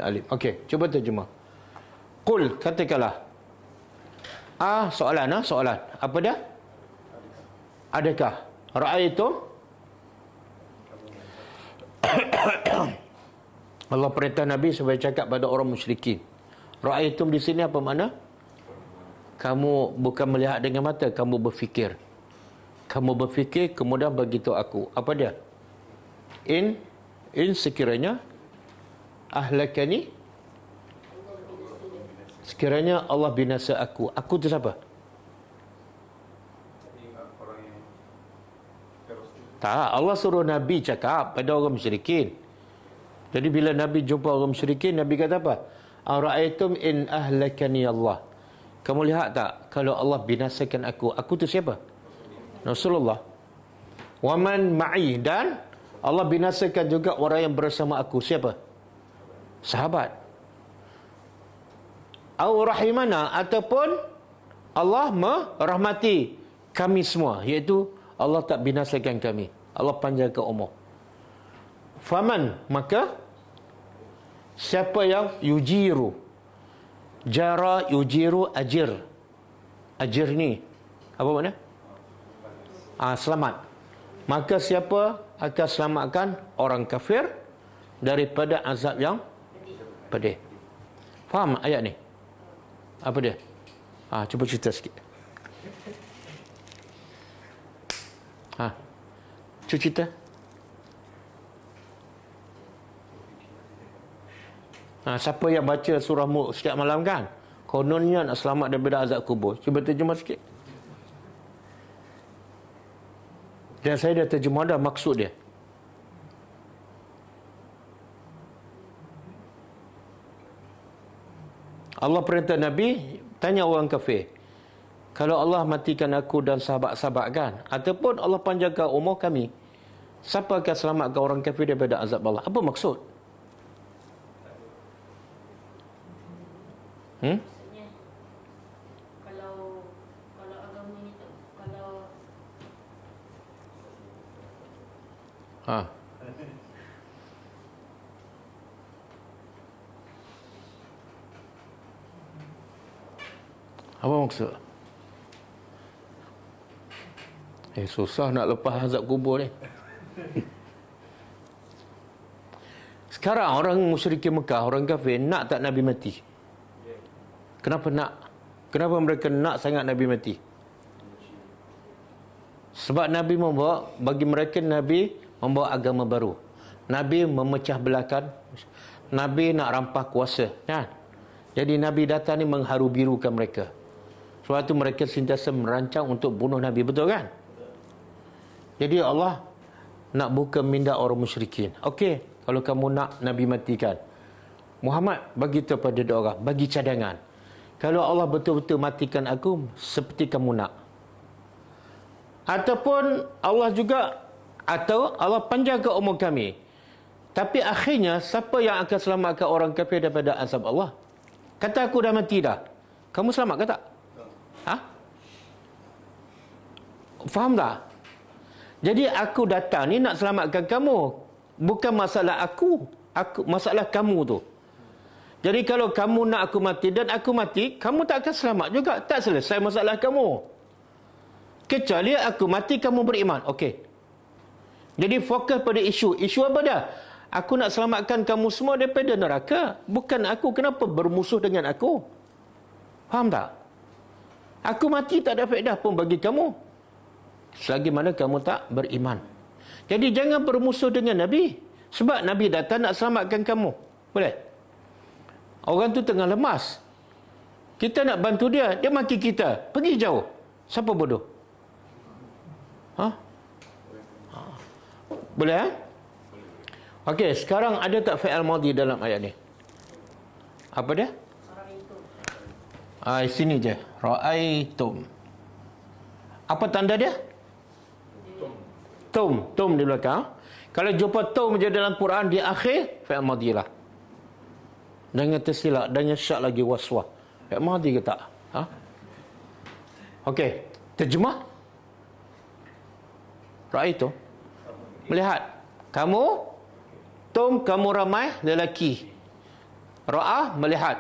alim. Okey, cuba terjemah. Qul, katakanlah. Soalan. Apa dia? Adakah ra'aitum? Allah perintah Nabi supaya cakap pada orang musyrikin. Ra'aitum di sini apa makna? Kamu bukan melihat dengan mata, kamu berfikir. Kamu berfikir kemudian beritahu aku. Apa dia? In sekiranya ahlakani, sekiranya Allah binasa aku. Aku tu siapa? Tak, Allah suruh Nabi cakap pada orang musyrikin. Jadi bila Nabi jumpa orang musyrikin, Nabi kata apa? Ara'aitum in ahlakani Allah. Kamu lihat tak kalau Allah binasakan aku? Aku tu siapa? Rasulullah. Waman ma'i, dan Allah binasakan juga orang yang bersama aku. Siapa? Sahabat. Au rahimana, ataupun Allah merahmati kami semua, iaitu Allah tak binasakan kami, Allah panjangkan umur. Faman, maka siapa yang yujiru, jara yujiru ajir. Ajir ni apa makna? Selamat. Maka siapa akan selamatkan orang kafir daripada azab yang pedih. Faham ayat ni? Apa dia? Cuba cerita sikit. Cuba cerita. Siapa yang baca surah Mulk setiap malam kan? Kononnya nak selamat daripada azab kubur. Cuba terjemah sikit. Dan saya dah terjemah dah maksud dia. Allah perintah Nabi, tanya orang kafir, kalau Allah matikan aku dan sahabat-sahabat kan, ataupun Allah panjangkan umur kami, siapa akan selamatkan orang kafir daripada azab Allah? Apa maksud? Maksudnya, kalau agama ni tak Ha. Apa maksud? Susah nak lepas azab kubur ni. Sekarang orang musyrikin Mekah, orang kafir nak tak Nabi mati? Kenapa nak? Kenapa mereka nak sangat Nabi mati? Sebab Nabi membawa, bagi mereka Nabi membawa agama baru. Nabi memecah belahkan. Nabi nak rampas kuasa, kan? Jadi Nabi datang ni mengharu-birukan mereka. Sebab itu mereka sentiasa merancang untuk bunuh Nabi, betul kan? Jadi Allah nak buka minda orang musyrikin. Okey, kalau kamu nak Nabi matikan, Muhammad bagi tahu pada dia orang, bagi cadangan. Kalau Allah betul-betul matikan aku seperti kamu nak. Ataupun Allah juga, atau Allah panjangkan umur kami. Tapi akhirnya siapa yang akan selamatkan orang kafir daripada azab Allah? Kata aku dah mati dah. Kamu selamat ke tak? Ha? Faham tak? Jadi aku datang ni nak selamatkan kamu. Bukan masalah aku. Masalah kamu tu. Jadi kalau kamu nak aku mati dan aku mati, kamu tak akan selamat juga. Tak selesai masalah kamu. Kecuali aku mati, kamu beriman. Okey. Jadi fokus pada isu. Isu apa dah? Aku nak selamatkan kamu semua daripada neraka. Bukan aku. Kenapa bermusuh dengan aku? Faham tak? Aku mati tak ada faedah pun bagi kamu. Selagi mana kamu tak beriman. Jadi jangan bermusuh dengan Nabi. Sebab Nabi datang nak selamatkan kamu. Boleh? Orang tu tengah lemas. Kita nak bantu dia. Dia maki kita. Pergi jauh. Siapa bodoh? Ha? Boleh, ha? Okey, sekarang ada tak fi'al madhi dalam ayat ni? Apa dia? Sini je. Ra'aitum. Apa tanda dia? Tum di belakang. Kalau jumpa tum je dalam Quran di akhir, fi'al madhi lah. Jangan tersilap, jangan syak lagi waswah. Fi'al madhi ke tak? Ha? Okey, terjemah. Ra'aitum. Melihat. Kamu, tum, kamu ramai lelaki. Ra'ah, melihat.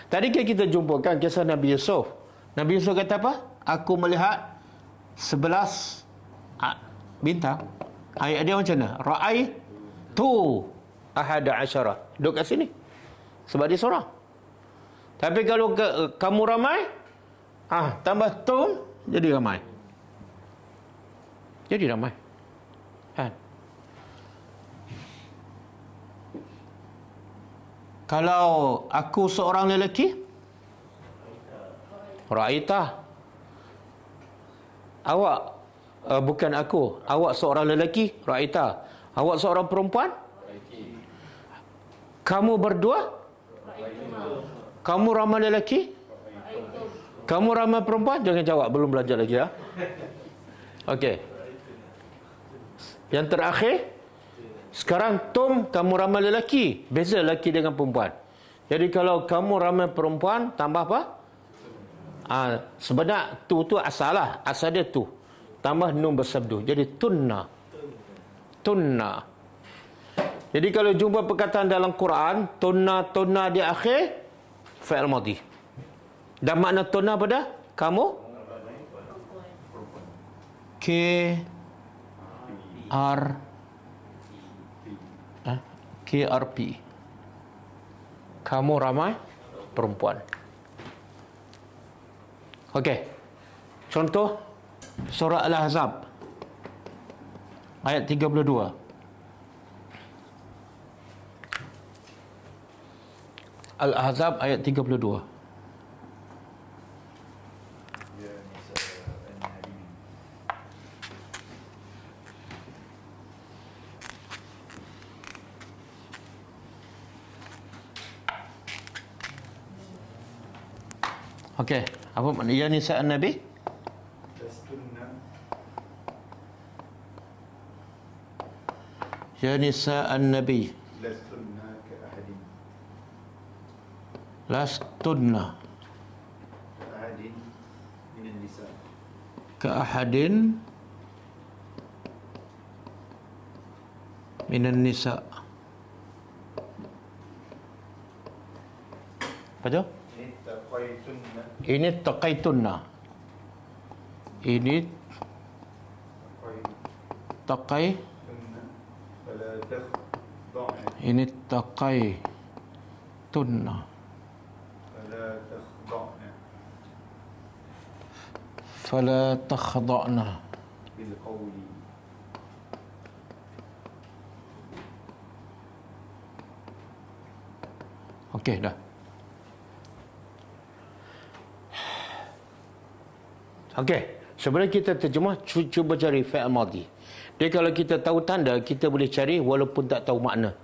Tadi kita jumpakan kisah Nabi Yusuf. Nabi Yusuf kata apa? Aku melihat 11 bintang. Ayat dia macam mana? Ra'ai tu ahada asyara. Duduk kat sini. Sebab dia seorang. Tapi kalau kamu ramai, tambah tum, jadi ramai. Jadi ramai. Kan? Kalau aku seorang lelaki, ra'aita. Awak, bukan aku. Awak seorang lelaki, ra'aita. Awak seorang perempuan, kamu berdua, kamu ramai lelaki, kamu ramai perempuan. Jangan jawab, belum belajar lagi ya. Okey. Yang terakhir, sekarang tum, kamu ramai lelaki. Beza lelaki dengan perempuan. Jadi kalau kamu ramai perempuan, tambah apa? Sebenarnya tu asal lah. Asal dia tu. Tambah nun bersabdu. Jadi tunna. Tunna. Jadi kalau jumpa perkataan dalam Quran, tunna di akhir, fi'il madhi. Dan makna tunna pada kamu? KRP. Kamu ramai perempuan. Okey. Contoh surah Al-Ahzab ayat 32. Al-Ahzab ayat 32. Okey, apa makna ya nisa an-nabi? Ya nisa an-nabi. Lastunna ka ahadin. Lastunna Ka ahadin minan nisa. ka ahadin Minan nisa. Apa tu? Ini taqaitunna. Ini taqai. Ini taqaitunna. Fala takhda'na bil qawli. Okey dah. Okey, sebelum kita terjemah, cuba cari fi'il madhi. Dia kalau kita tahu tanda, kita boleh cari walaupun tak tahu makna.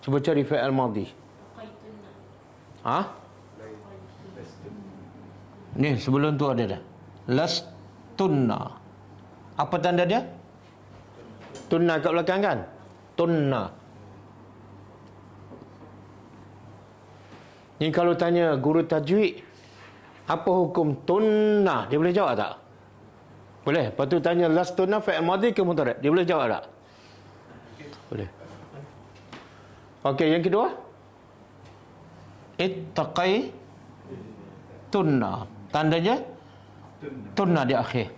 Cuba cari fi'il madhi. Ha? Ni sebelum tu ada dah. Lastunna. Apa tanda dia? Tunna kat belakang kan? Tunna. Ni kalau tanya guru tajwid, apa hukum tunna? Dia boleh jawab tak? Boleh. Lepas tu tanya lastunna fi'il madhi ke mudhari'? Dia boleh jawab tak? Boleh. Okey, yang kedua. Ittaqai tunna. Tandanya tunna di akhir.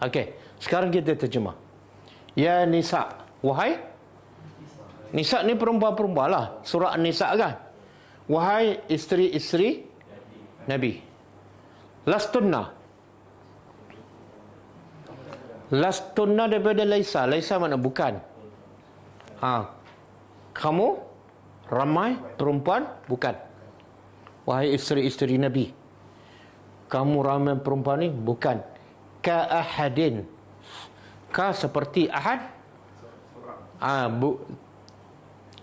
Okey, sekarang kita terjemah. Ya nisa, wahai nisa ni perempuan-perempuan lah. Surah An-Nisa kan. Wahai isteri-isteri Nabi. Lastunna. Lastunna daripada laisa. Laisa makna bukan. Kamu ramai perempuan bukan. Wahai isteri-isteri Nabi, kamu ramai perempuan ni bukan. Ka ahadin. Ka seperti ahad.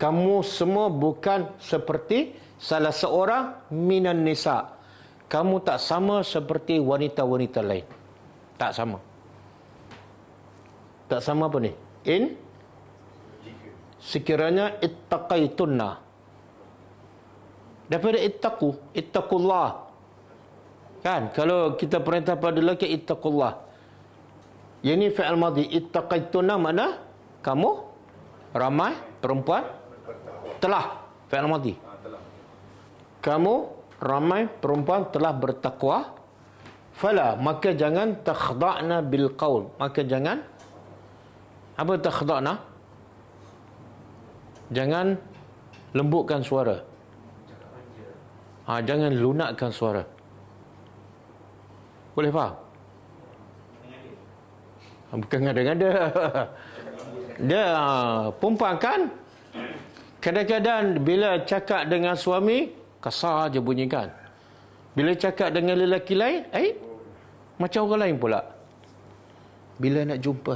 Kamu semua bukan seperti salah seorang minan nisa. Kamu tak sama seperti wanita-wanita lain. Tak sama. Tak sama apa ni? Sekiranya ittaqaitunna. Daripada ittaqullah. Kan? Kalau kita perintah pada lelaki, ittaqullah. Yang ni fi'il madhi. Ittaqaitunna makna kamu ramai perempuan telah. Fi'il madhi. Kamu ramai perempuan telah bertakwa. Fala, maka jangan takhda'na bil qaul. Maka jangan apa takhda'na? Jangan lembutkan suara. Jangan lunakkan suara. Boleh faham? Bukan ngada-ngada. Dia perempuan kan, kadang-kadang bila cakap dengan suami kasar je bunyikan. Bila cakap dengan lelaki lain, macam orang lain pula. Bila nak jumpa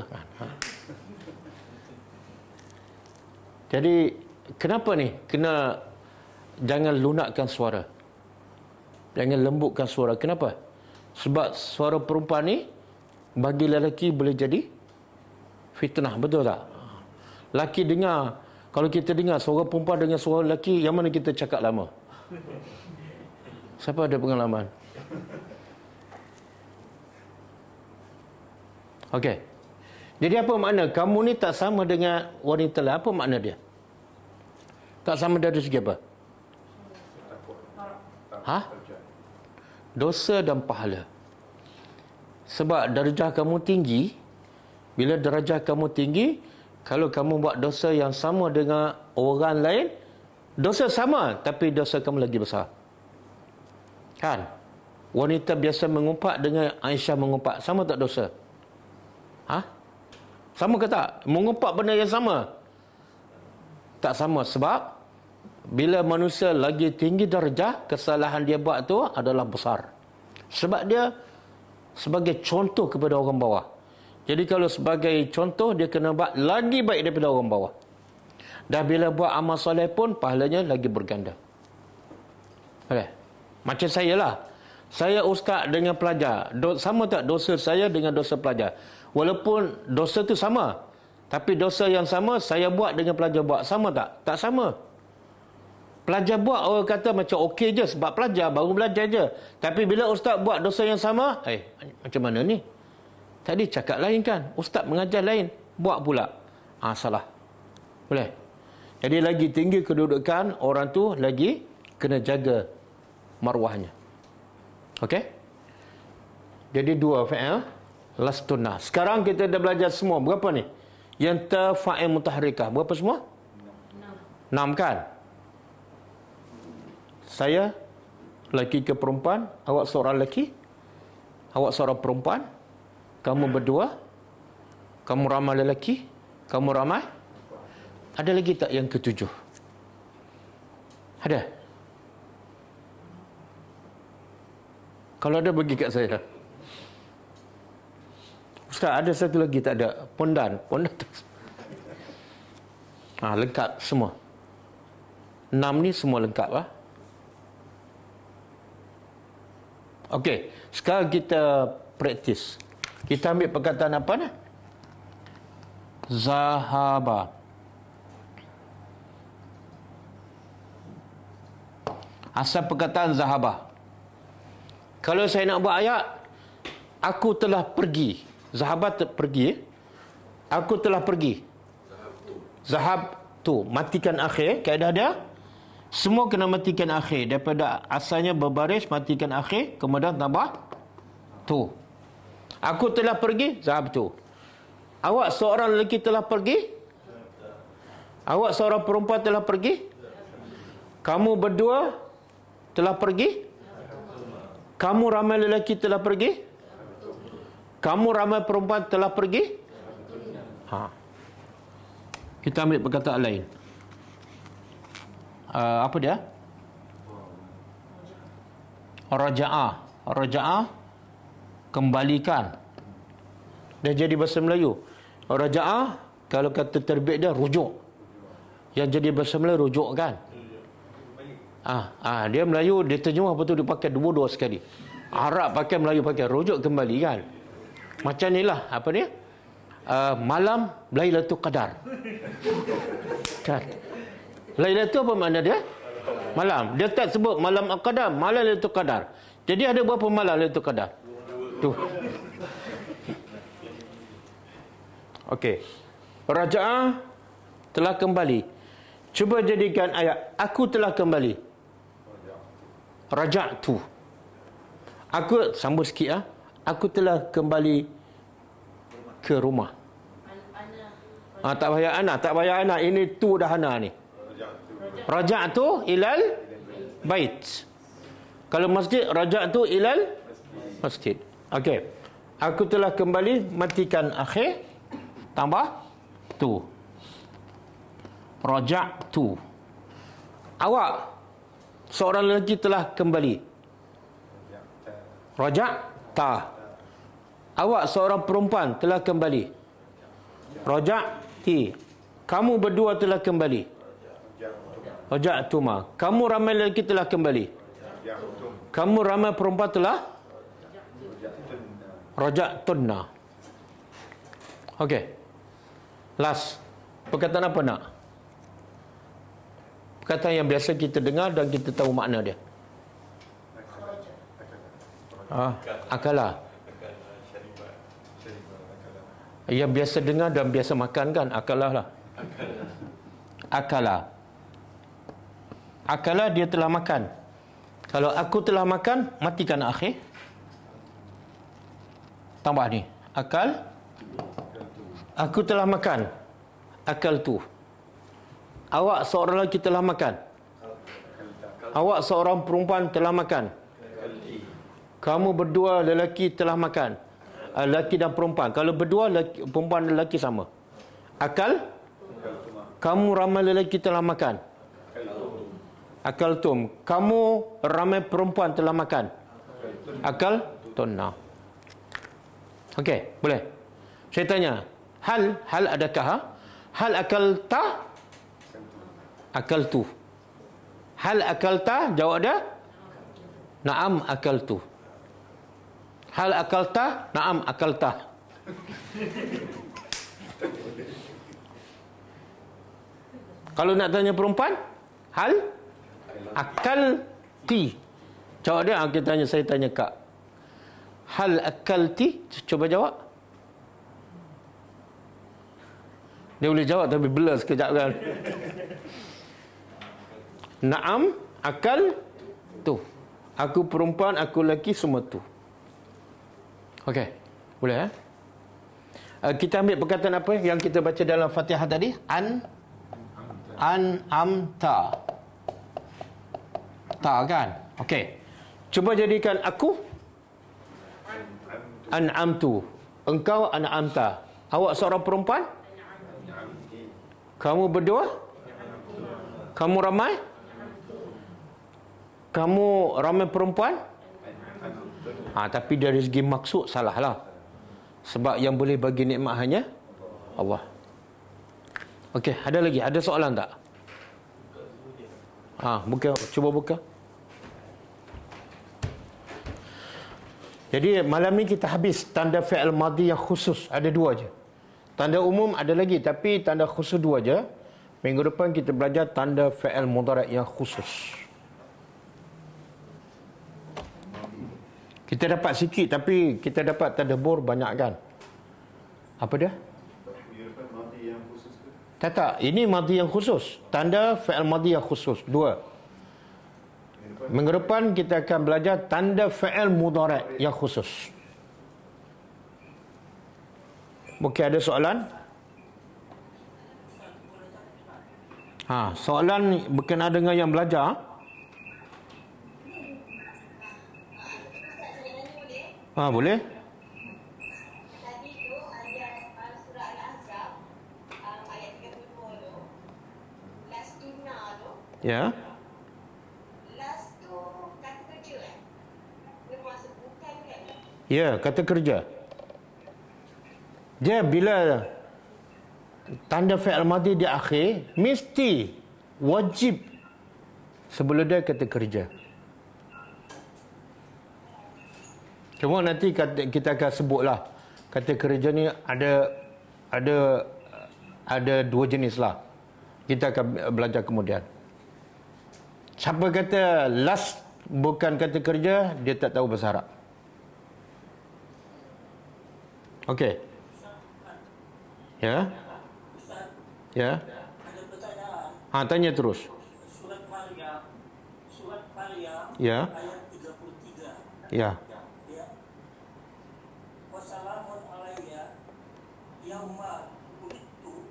Jadi kenapa ni? Kena jangan lunakkan suara. Jangan lembutkan suara. Kenapa? Sebab suara perempuan ni bagi lelaki boleh jadi fitnah. Betul tak? Lelaki dengar. Kalau kita dengar suara perempuan dengan suara lelaki, yang mana kita cakap lama? Siapa ada pengalaman? Okey. Jadi apa makna? Kamu ni tak sama dengan wanita lain. Apa makna dia? Tak sama dari segi apa? Dosa dan pahala. Sebab darjah kamu tinggi. Bila darjah kamu tinggi, kalau kamu buat dosa yang sama dengan orang lain, dosa sama, tapi dosa kamu lagi besar. Kan? Wanita biasa mengumpat dengan Aisyah mengumpat. Sama tak dosa? Sama ke tak? Mengumpat benda yang sama? Tak sama. Sebab bila manusia lagi tinggi darjah, kesalahan dia buat tu adalah besar. Sebab dia sebagai contoh kepada orang bawah. Jadi kalau sebagai contoh, dia kena buat lagi baik daripada orang bawah. Dah bila buat amal soleh pun, pahalanya lagi berganda. Okay. Macam saya lah. Saya ustaz dengan pelajar. Sama tak dosa saya dengan dosa pelajar? Walaupun dosa tu sama, tapi dosa yang sama saya buat dengan pelajar buat. Sama tak? Tak sama. Pelajar buat orang kata macam okey je sebab pelajar baru belajar je. Tapi bila ustaz buat dosa yang sama, macam mana ni? Tadi cakap lain kan? Ustaz mengajar lain, buat pula. Salah. Boleh. Jadi lagi tinggi kedudukan, orang tu lagi kena jaga marwahnya. Okey? Jadi dua fi'il lastuna. Sekarang kita dah belajar semua. Berapa ni? Yang fa'il mutaharrikah. Berapa semua? 6 kan? Saya lelaki ke perempuan, awak seorang lelaki, awak seorang perempuan, kamu berdua, kamu ramai lelaki, kamu ramai. Ada lagi tak yang ketujuh? Ada? Kalau ada, bagi kat saya. Ustaz, ada satu lagi tak ada? Pondan tu. Lengkap semua. 6 ni semua lengkap lah. Okey, sekarang kita praktis. Kita ambil perkataan apa ni? Zahaba. Asal perkataan zahaba. Kalau saya nak buat ayat, aku telah pergi. Zahaba pergi. Aku telah pergi. Zahab tu. Matikan akhir. Kaedah dia. Semua kena matikan akhir. Daripada asalnya berbaris, matikan akhir. Kemudian tambah tu. Aku telah pergi. Zahab tu. Awak seorang lelaki telah pergi. Awak seorang perempuan telah pergi. Kamu berdua telah pergi. Kamu ramai lelaki telah pergi. Kamu ramai perempuan telah pergi. Kita ambil perkataan lain. Apa dia? Raja'ah. Raja'ah, kembalikan. Dia jadi bahasa Melayu. Raja'ah, kalau kata terbit dia, rujuk. Yang jadi bahasa Melayu, rujuk kan? Dia Melayu, dia terjemah, lepas tu dia pakai dua-dua sekali. Arab pakai, Melayu pakai. Rujuk kembali kan? Macam ni lah. Apa ni? Malam Lailatul Qadar. Kan? Lailatul apa makna dia? Malam. Dia tak sebut malam Al-Qadar, malam Lailatul Qadar. Jadi ada berapa malam Lailatul Qadar? Tu. Okey. Raja'ah, telah kembali. Cuba jadikan ayat, aku telah kembali. Raja'tu. Aku, sambung sikit aku telah kembali ke rumah. Tak payah ana, tak payah ana. Ini tu dah ana ni. Raja'tu ilal bait. Kalau masjid, raja'tu ilal masjid. Okey. Aku telah kembali, matikan akhir, tambah tu. Raja'tu. Awak seorang lelaki telah kembali. Raja'ta. Awak seorang perempuan telah kembali. Raja'ti. Kamu berdua telah kembali. Raja'tuma. Kamu ramai lelaki telah kembali. Kamu ramai perempuan telah Raja'tunna. Okey. Last. Perkataan apa nak? Perkataan yang biasa kita dengar dan kita tahu makna dia. Akalah. Yang biasa dengar dan biasa makan kan? Akalah lah. Akalah. Akalah, dia telah makan. Kalau aku telah makan, matikan akhir. Tambah ni. Akal. Aku telah makan. Akal tu. Awak seorang lelaki telah makan. Awak seorang perempuan telah makan. Kamu berdua lelaki telah makan. Lelaki dan perempuan. Kalau berdua, perempuan dan lelaki sama. Akal. Kamu ramai lelaki telah makan. Akal tum. Kamu ramai perempuan telah makan. Akal tunna. Okey, boleh. Saya tanya, hal adakah? Hal akal ta? Akal tu. Hal akal ta? Jawab dia? Naam akal tu. Hal akal ta? Naam akal ta. Kalau nak tanya perempuan, hal akal ti. Jawab dia, kita tanya, saya tanya kak. Hal akal ti? Cuba jawab. Dia boleh jawab tapi blur sekejap kan. Naam, akal tu. Aku perempuan, aku lelaki, semua tu. Okey. Boleh kita ambil perkataan apa yang kita baca dalam Fatihah tadi? Amta. Ta kan? Okey. Cuba jadikan aku an'amtu. Engkau an'amta. Awak seorang perempuan? Kamu berdua? Kamu ramai? Kamu ramai perempuan? Tapi dari segi maksud salahlah. Sebab yang boleh bagi nikmat hanya Allah. Okey, ada lagi? Ada soalan tak? Buka, cuba buka. Jadi malam ni kita habis tanda fi'il madhi yang khusus. Ada 2 je. Tanda umum ada lagi, tapi tanda khusus 2 je. Minggu depan kita belajar tanda fi'il mudhari' yang khusus. Kita dapat sikit, tapi kita dapat tadabbur banyak kan? Apa dia? Tak. Ini madhi yang khusus. Tanda fi'il madhi yang khusus. 2. Minggu depan kita akan belajar tanda fi'il mudhari' yang khusus. Mungkin ada soalan? Soalan berkenaan dengan yang belajar. Boleh? Tadi tu ayat surah Al-Ahzab ayat 32 tu. Last inna tu. Ya. Last tu kata kerja kan? Dia maksud bukan kan? Ya, kata kerja. Dia bila tanda fi'il madhi di akhir, mesti wajib sebelum dia kata kerja. Cuma nanti kita akan sebutlah kata kerja ni ada 2 jenis lah. Kita akan belajar kemudian. Siapa kata last bukan kata kerja, dia tak tahu bahasa Arab. Okey. Ya. Ada pertanyaan. Tanya terus. Surat Maryam Ya. ayat 33. Ya. Wassalamun alayya yauma wulidtu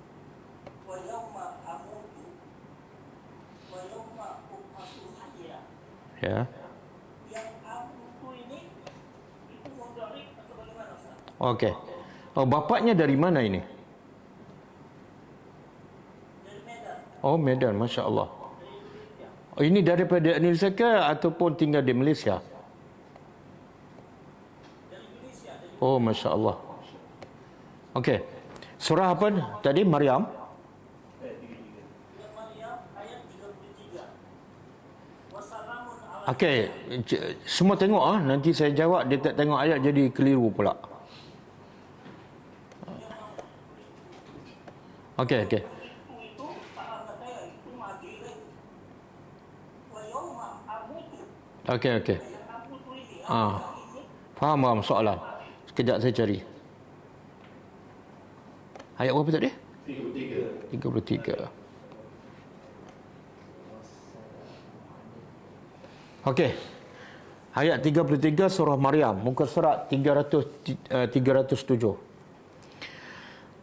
wa yauma amutu wa yauma ub'atsu hayya. Ya. Yang amutu ini itu mudhari' atau bagaimana Ustaz? Okey. Bapaknya dari mana ini? Dari Medan. Medan, Masya Allah. Ini daripada Indonesia ke ataupun tinggal di Malaysia? Dari Indonesia. Masya Allah. Okey. Surah apa tadi? Maryam. Surat Maryam ayat 33. Wassalamun alayya. Okey. Semua tengok nanti saya jawab dia tak tengok ayat jadi keliru pula. Okey. Itu tak ada itu mati lagi. Wa yauma amutu. Okey. Yang amutu ini Faham soalan. Sekejap saya cari. Ayat berapa tadi? 33. Okey. Ayat 33 surah Maryam, muka surat 307.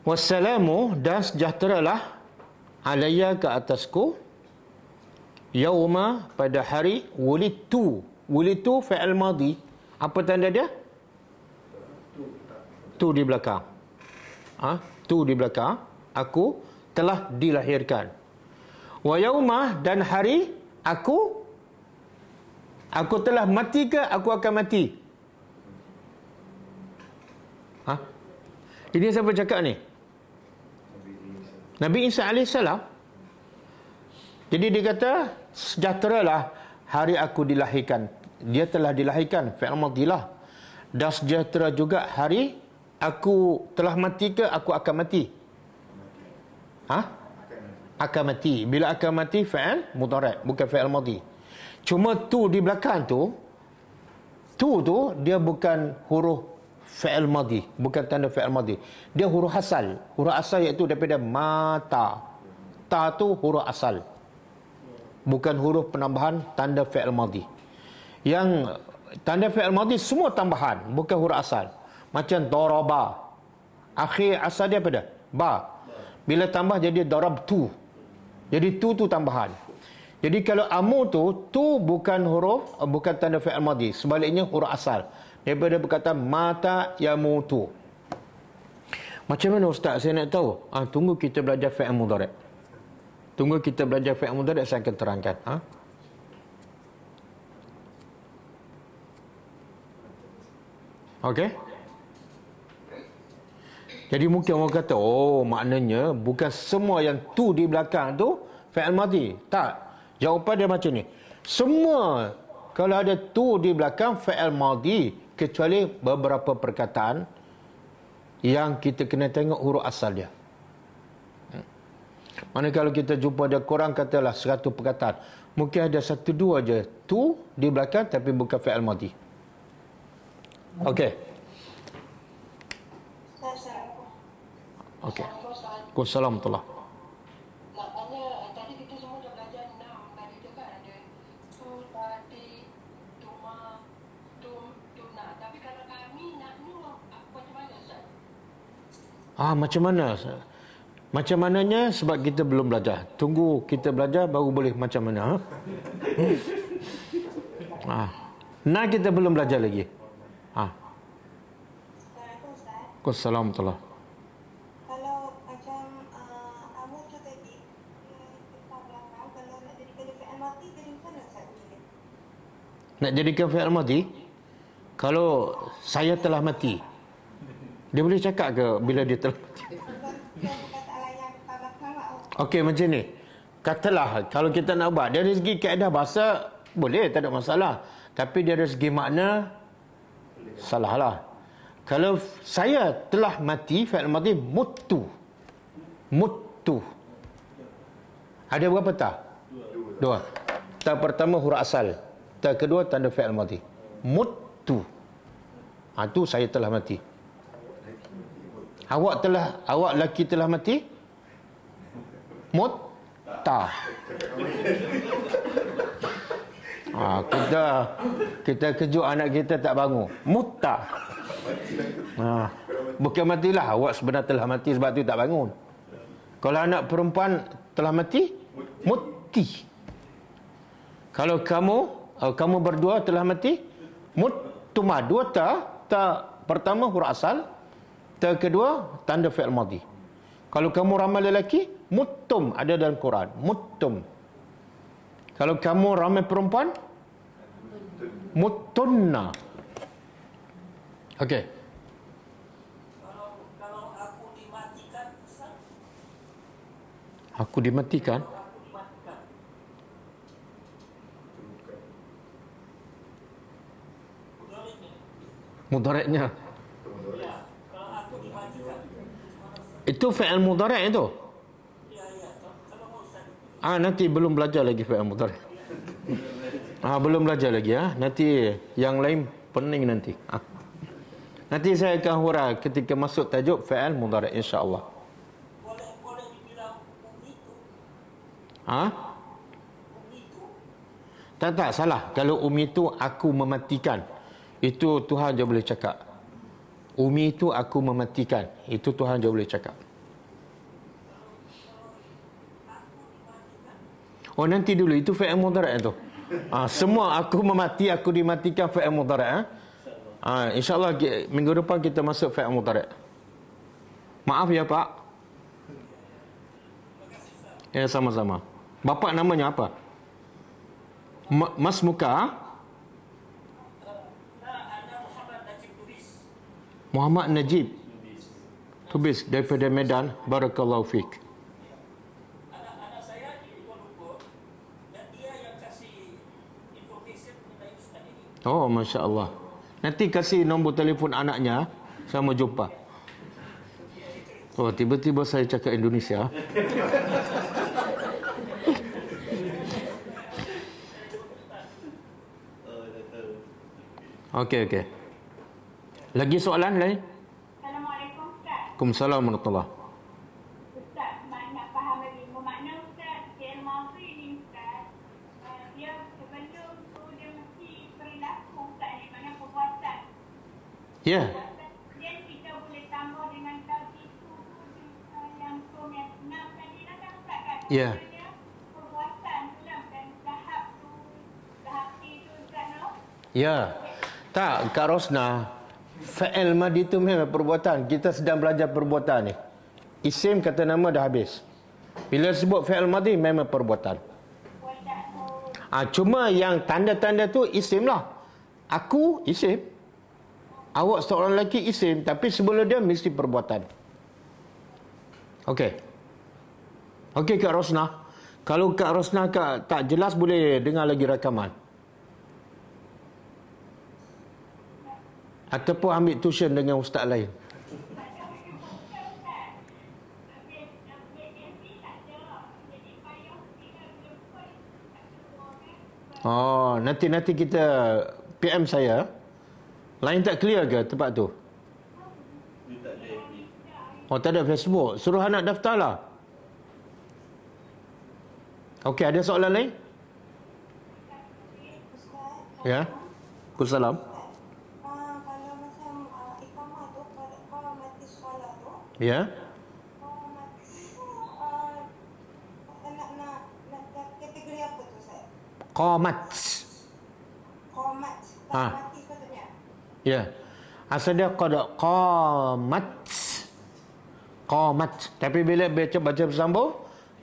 Wassalamu, dan sejahteralah alayya ke atasku yauma, pada hari wulidtu. Wulidtu fi'il madhi. Apa tanda dia? Tu di belakang. Tu di belakang. Aku telah dilahirkan. Wa yauma, dan hari aku telah mati ke aku akan mati? Ini siapa cakap ni? Nabi Isa AS. Jadi dia kata, sejahteralah hari aku dilahirkan. Dia telah dilahirkan, fi'il madhilah. Dan sejahtera juga hari aku telah mati ke aku akan mati? Akan mati. Bila akan mati, fi'il mudhari', bukan fi'il madhi. Cuma tu di belakang tu dia bukan huruf fi'il madhi, bukan tanda fi'il madhi. Dia huruf asal. Huruf asal iaitu daripada mata. Ta tu huruf asal. Bukan huruf penambahan tanda fi'il madhi. Yang tanda fi'il madhi semua tambahan, bukan huruf asal. Macam daraba. Akhir asal dia apa dah? Ba. Bila tambah jadi darabtu. Jadi tu tambahan. Jadi kalau amu tu bukan huruf, bukan tanda fi'il madhi. Sebaliknya huruf asal. Daripada berkata mata yamutu. Macam mana ustaz? Saya nak tahu. Tunggu kita belajar fi'il mudhari'. Tunggu kita belajar fi'il mudhari', saya akan terangkan. Okey? Jadi mungkin orang kata, maknanya bukan semua yang tu di belakang tu fi'il madhi. Tak. Jawapan dia macam ni. Semua kalau ada tu di belakang fi'il madhi, kecuali beberapa perkataan yang kita kena tengok huruf asal dia. Mana kalau kita jumpa ada korang katalah 100 perkataan, mungkin ada 1-2 je tu di belakang tapi bukan fi'il madhi. Okey. Okey. Waalaikumsalam. Tadi kita semua dah belajar enam tadi tu kan, ada tu, tadi, tuma, tuna. Tapi kalau kami nak macam mana Ustaz? Macam mana? Macam mananya sebab kita belum belajar. Tunggu kita belajar baru boleh macam mana. Nah kita belum belajar lagi. Assalamualaikum. Kalau macam kamu tu tadi kita belakang, kalau nak jadikan dia fi'il madhi, jadi macam mana Ustaz? Nak jadikan fi'il madhi, kalau saya telah mati, dia boleh cakap ke bila dia telah mati? Okey, macam ni. Katalah kalau kita nak buat dari segi kaedah bahasa boleh, tak ada masalah. Tapi dari segi makna salahlah. Kalau saya telah mati, fi'il madhi muttu. Ada berapa ta? Dua. Ta pertama huruf asal. Ta kedua tanda fi'il madhi. Muttu. Tu saya telah mati. Awak lelaki telah mati? Mutta. Kita kejut anak kita tak bangun. Mutta. Bukan matilah, awak sebenarnya telah mati sebab tu tak bangun. Kalau anak perempuan telah mati, mutti. Kalau kamu berdua telah mati, muttuma. Dua ta pertama huruf asal, ta kedua tanda fi'il madhi. Kalau kamu ramai lelaki, muttum, ada dalam Quran, muttum. Kalau kamu ramai perempuan, muttunna. Okey. Kalau aku dimatikan, Ustaz? Aku dimatikan? Mudhari'-nya. Ya, kalau aku dimatikan. Itu fi'il mudhari' itu? Ya. Kalau mau Ustaz. Nanti belum belajar lagi fi'il mudhari'. Belum belajar lagi Nanti yang lain pening nanti. Nanti saya akan hurai ketika masuk tajuk fi'il mudhari' insya-Allah. Boleh dibilang umitu. Umitu. Tak salah. Kalau umi itu aku mematikan, itu Tuhan je boleh cakap. Umi itu aku mematikan, itu Tuhan je boleh cakap. Nanti dulu itu fi'il mudhari' tu. Semua aku memati, aku dimatikan fi'il mudhari'. InsyaAllah minggu depan kita masuk fi'il mudhari'. Maaf ya Pak. Ya, sama-sama. Bapak namanya apa? Mas Muka? Muhammad Najib Tubis daripada Medan. Barakallahu fiik. Anak saya di Kuala Lumpur dan dia yang kasih informasi mengenai Ustaz ini. Masya Allah. Nanti kasih nombor telefon anaknya, saya mau jumpa. Tiba-tiba saya cakap Indonesia. Okey. Lagi soalan lain? Assalamualaikum Ustaz. Waalaikumsalam warahmatullahi. Ustaz, nak faham lagi. Bermakna Ustaz, fi'il madhi ni Ustaz, dia sebelum tu dia mesti perilaku Ustaz ni, makna perbuatan. Ya. Kemudian kita boleh tambah dengan tadi tu yang som yang 6 tadi lah kan Ustaz kan? Ya. Dia perbuatan tu lah dan tahap tu, tahap itu Ustaz no? Ya. Tak, Kak Rosna, fi'il madhi itu memang perbuatan. Kita sedang belajar perbuatan ni. Isim kata nama dah habis. Bila sebut fi'il madhi memang perbuatan. Cuma yang tanda-tanda tu isim lah. Aku isim. Awak seorang lelaki isim, tapi sebelum dia mesti perbuatan. Okey. Okey Kak Rosna. Kalau Kak Rosna tak jelas boleh dengar lagi rakaman. Ataupun ambil tuition dengan ustaz lain. Oh, nanti kita PM saya. Lain tak clear ke tempat tu? Dia tak ada FB. Oh, tak ada Facebook. Suruh anak daftarlah. Okey, ada soalan lain? Ya. Waalaikumsalam. Kalau macam iqamah tu, kalau mati sekolah tu, Ya. nak kategori apa tu Ustaz? Qamat. Qomat. Ha. Mati sepatutnya. Ya. Asal dia qamat. Qamat. Tapi bila baca bersambung,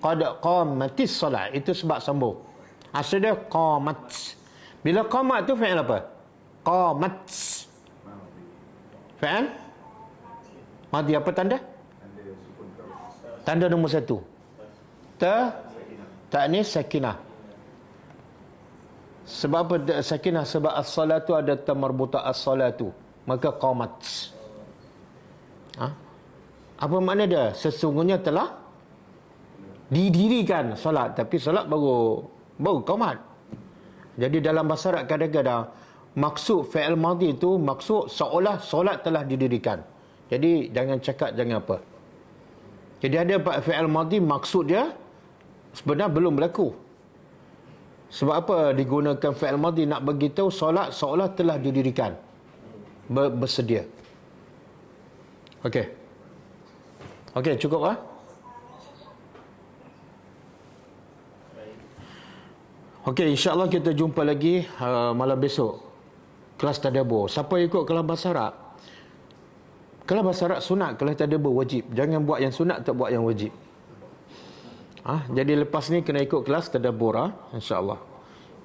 qad qamatis solat. Itu sebab sambung. Asal dia qamat. Bila qamat tu fi'il apa? Qamat. Fi'il? Madhi apa tanda? Tanda nombor 1. Ta'nis sakinah. Sebab apa sakinah? Sebab as-salatu ada tamarbuta as-salatu. Maka qamat. Apa makna dia? Sesungguhnya telah didirikan solat. Tapi solat baru qamat. Jadi dalam bahasa Arab kadang-kadang maksud fi'il madhi itu maksud seolah solat telah didirikan. Jadi jangan cakap jangan apa. Jadi ada fi'il madhi maksud dia sebenarnya belum berlaku. Sebab apa digunakan fi'il madhi? Nak beritahu solat seolah telah didirikan. Bersedia. Okey. Okey, cukup ah? Okey, insya-Allah kita jumpa lagi malam besok. Kelas tadabbur. Siapa ikut kelas bahasa Arab? Kelas bahasa Arab sunat, kelas tadabbur wajib. Jangan buat yang sunat, tak buat yang wajib. Jadi lepas ni kena ikut kelas tadabbur insya-Allah.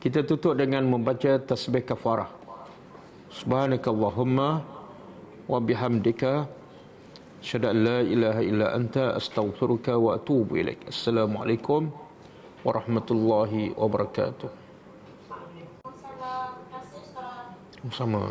Kita tutup dengan membaca tasbih kafarah. Subhanakallahumma wa bihamdika asyhadu an la ilaha illa anta astaghfiruka wa atubu ilaik. Assalamualaikum warahmatullahi wabarakatuh. Sama.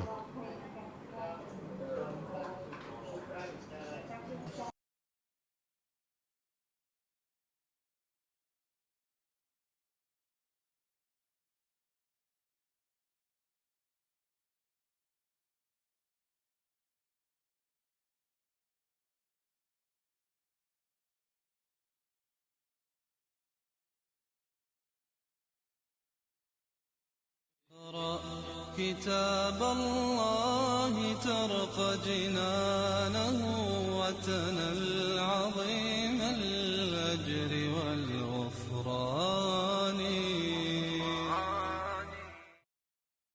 كتاب الله ترقى جنانه وتنال عظيم الأجر والغفران.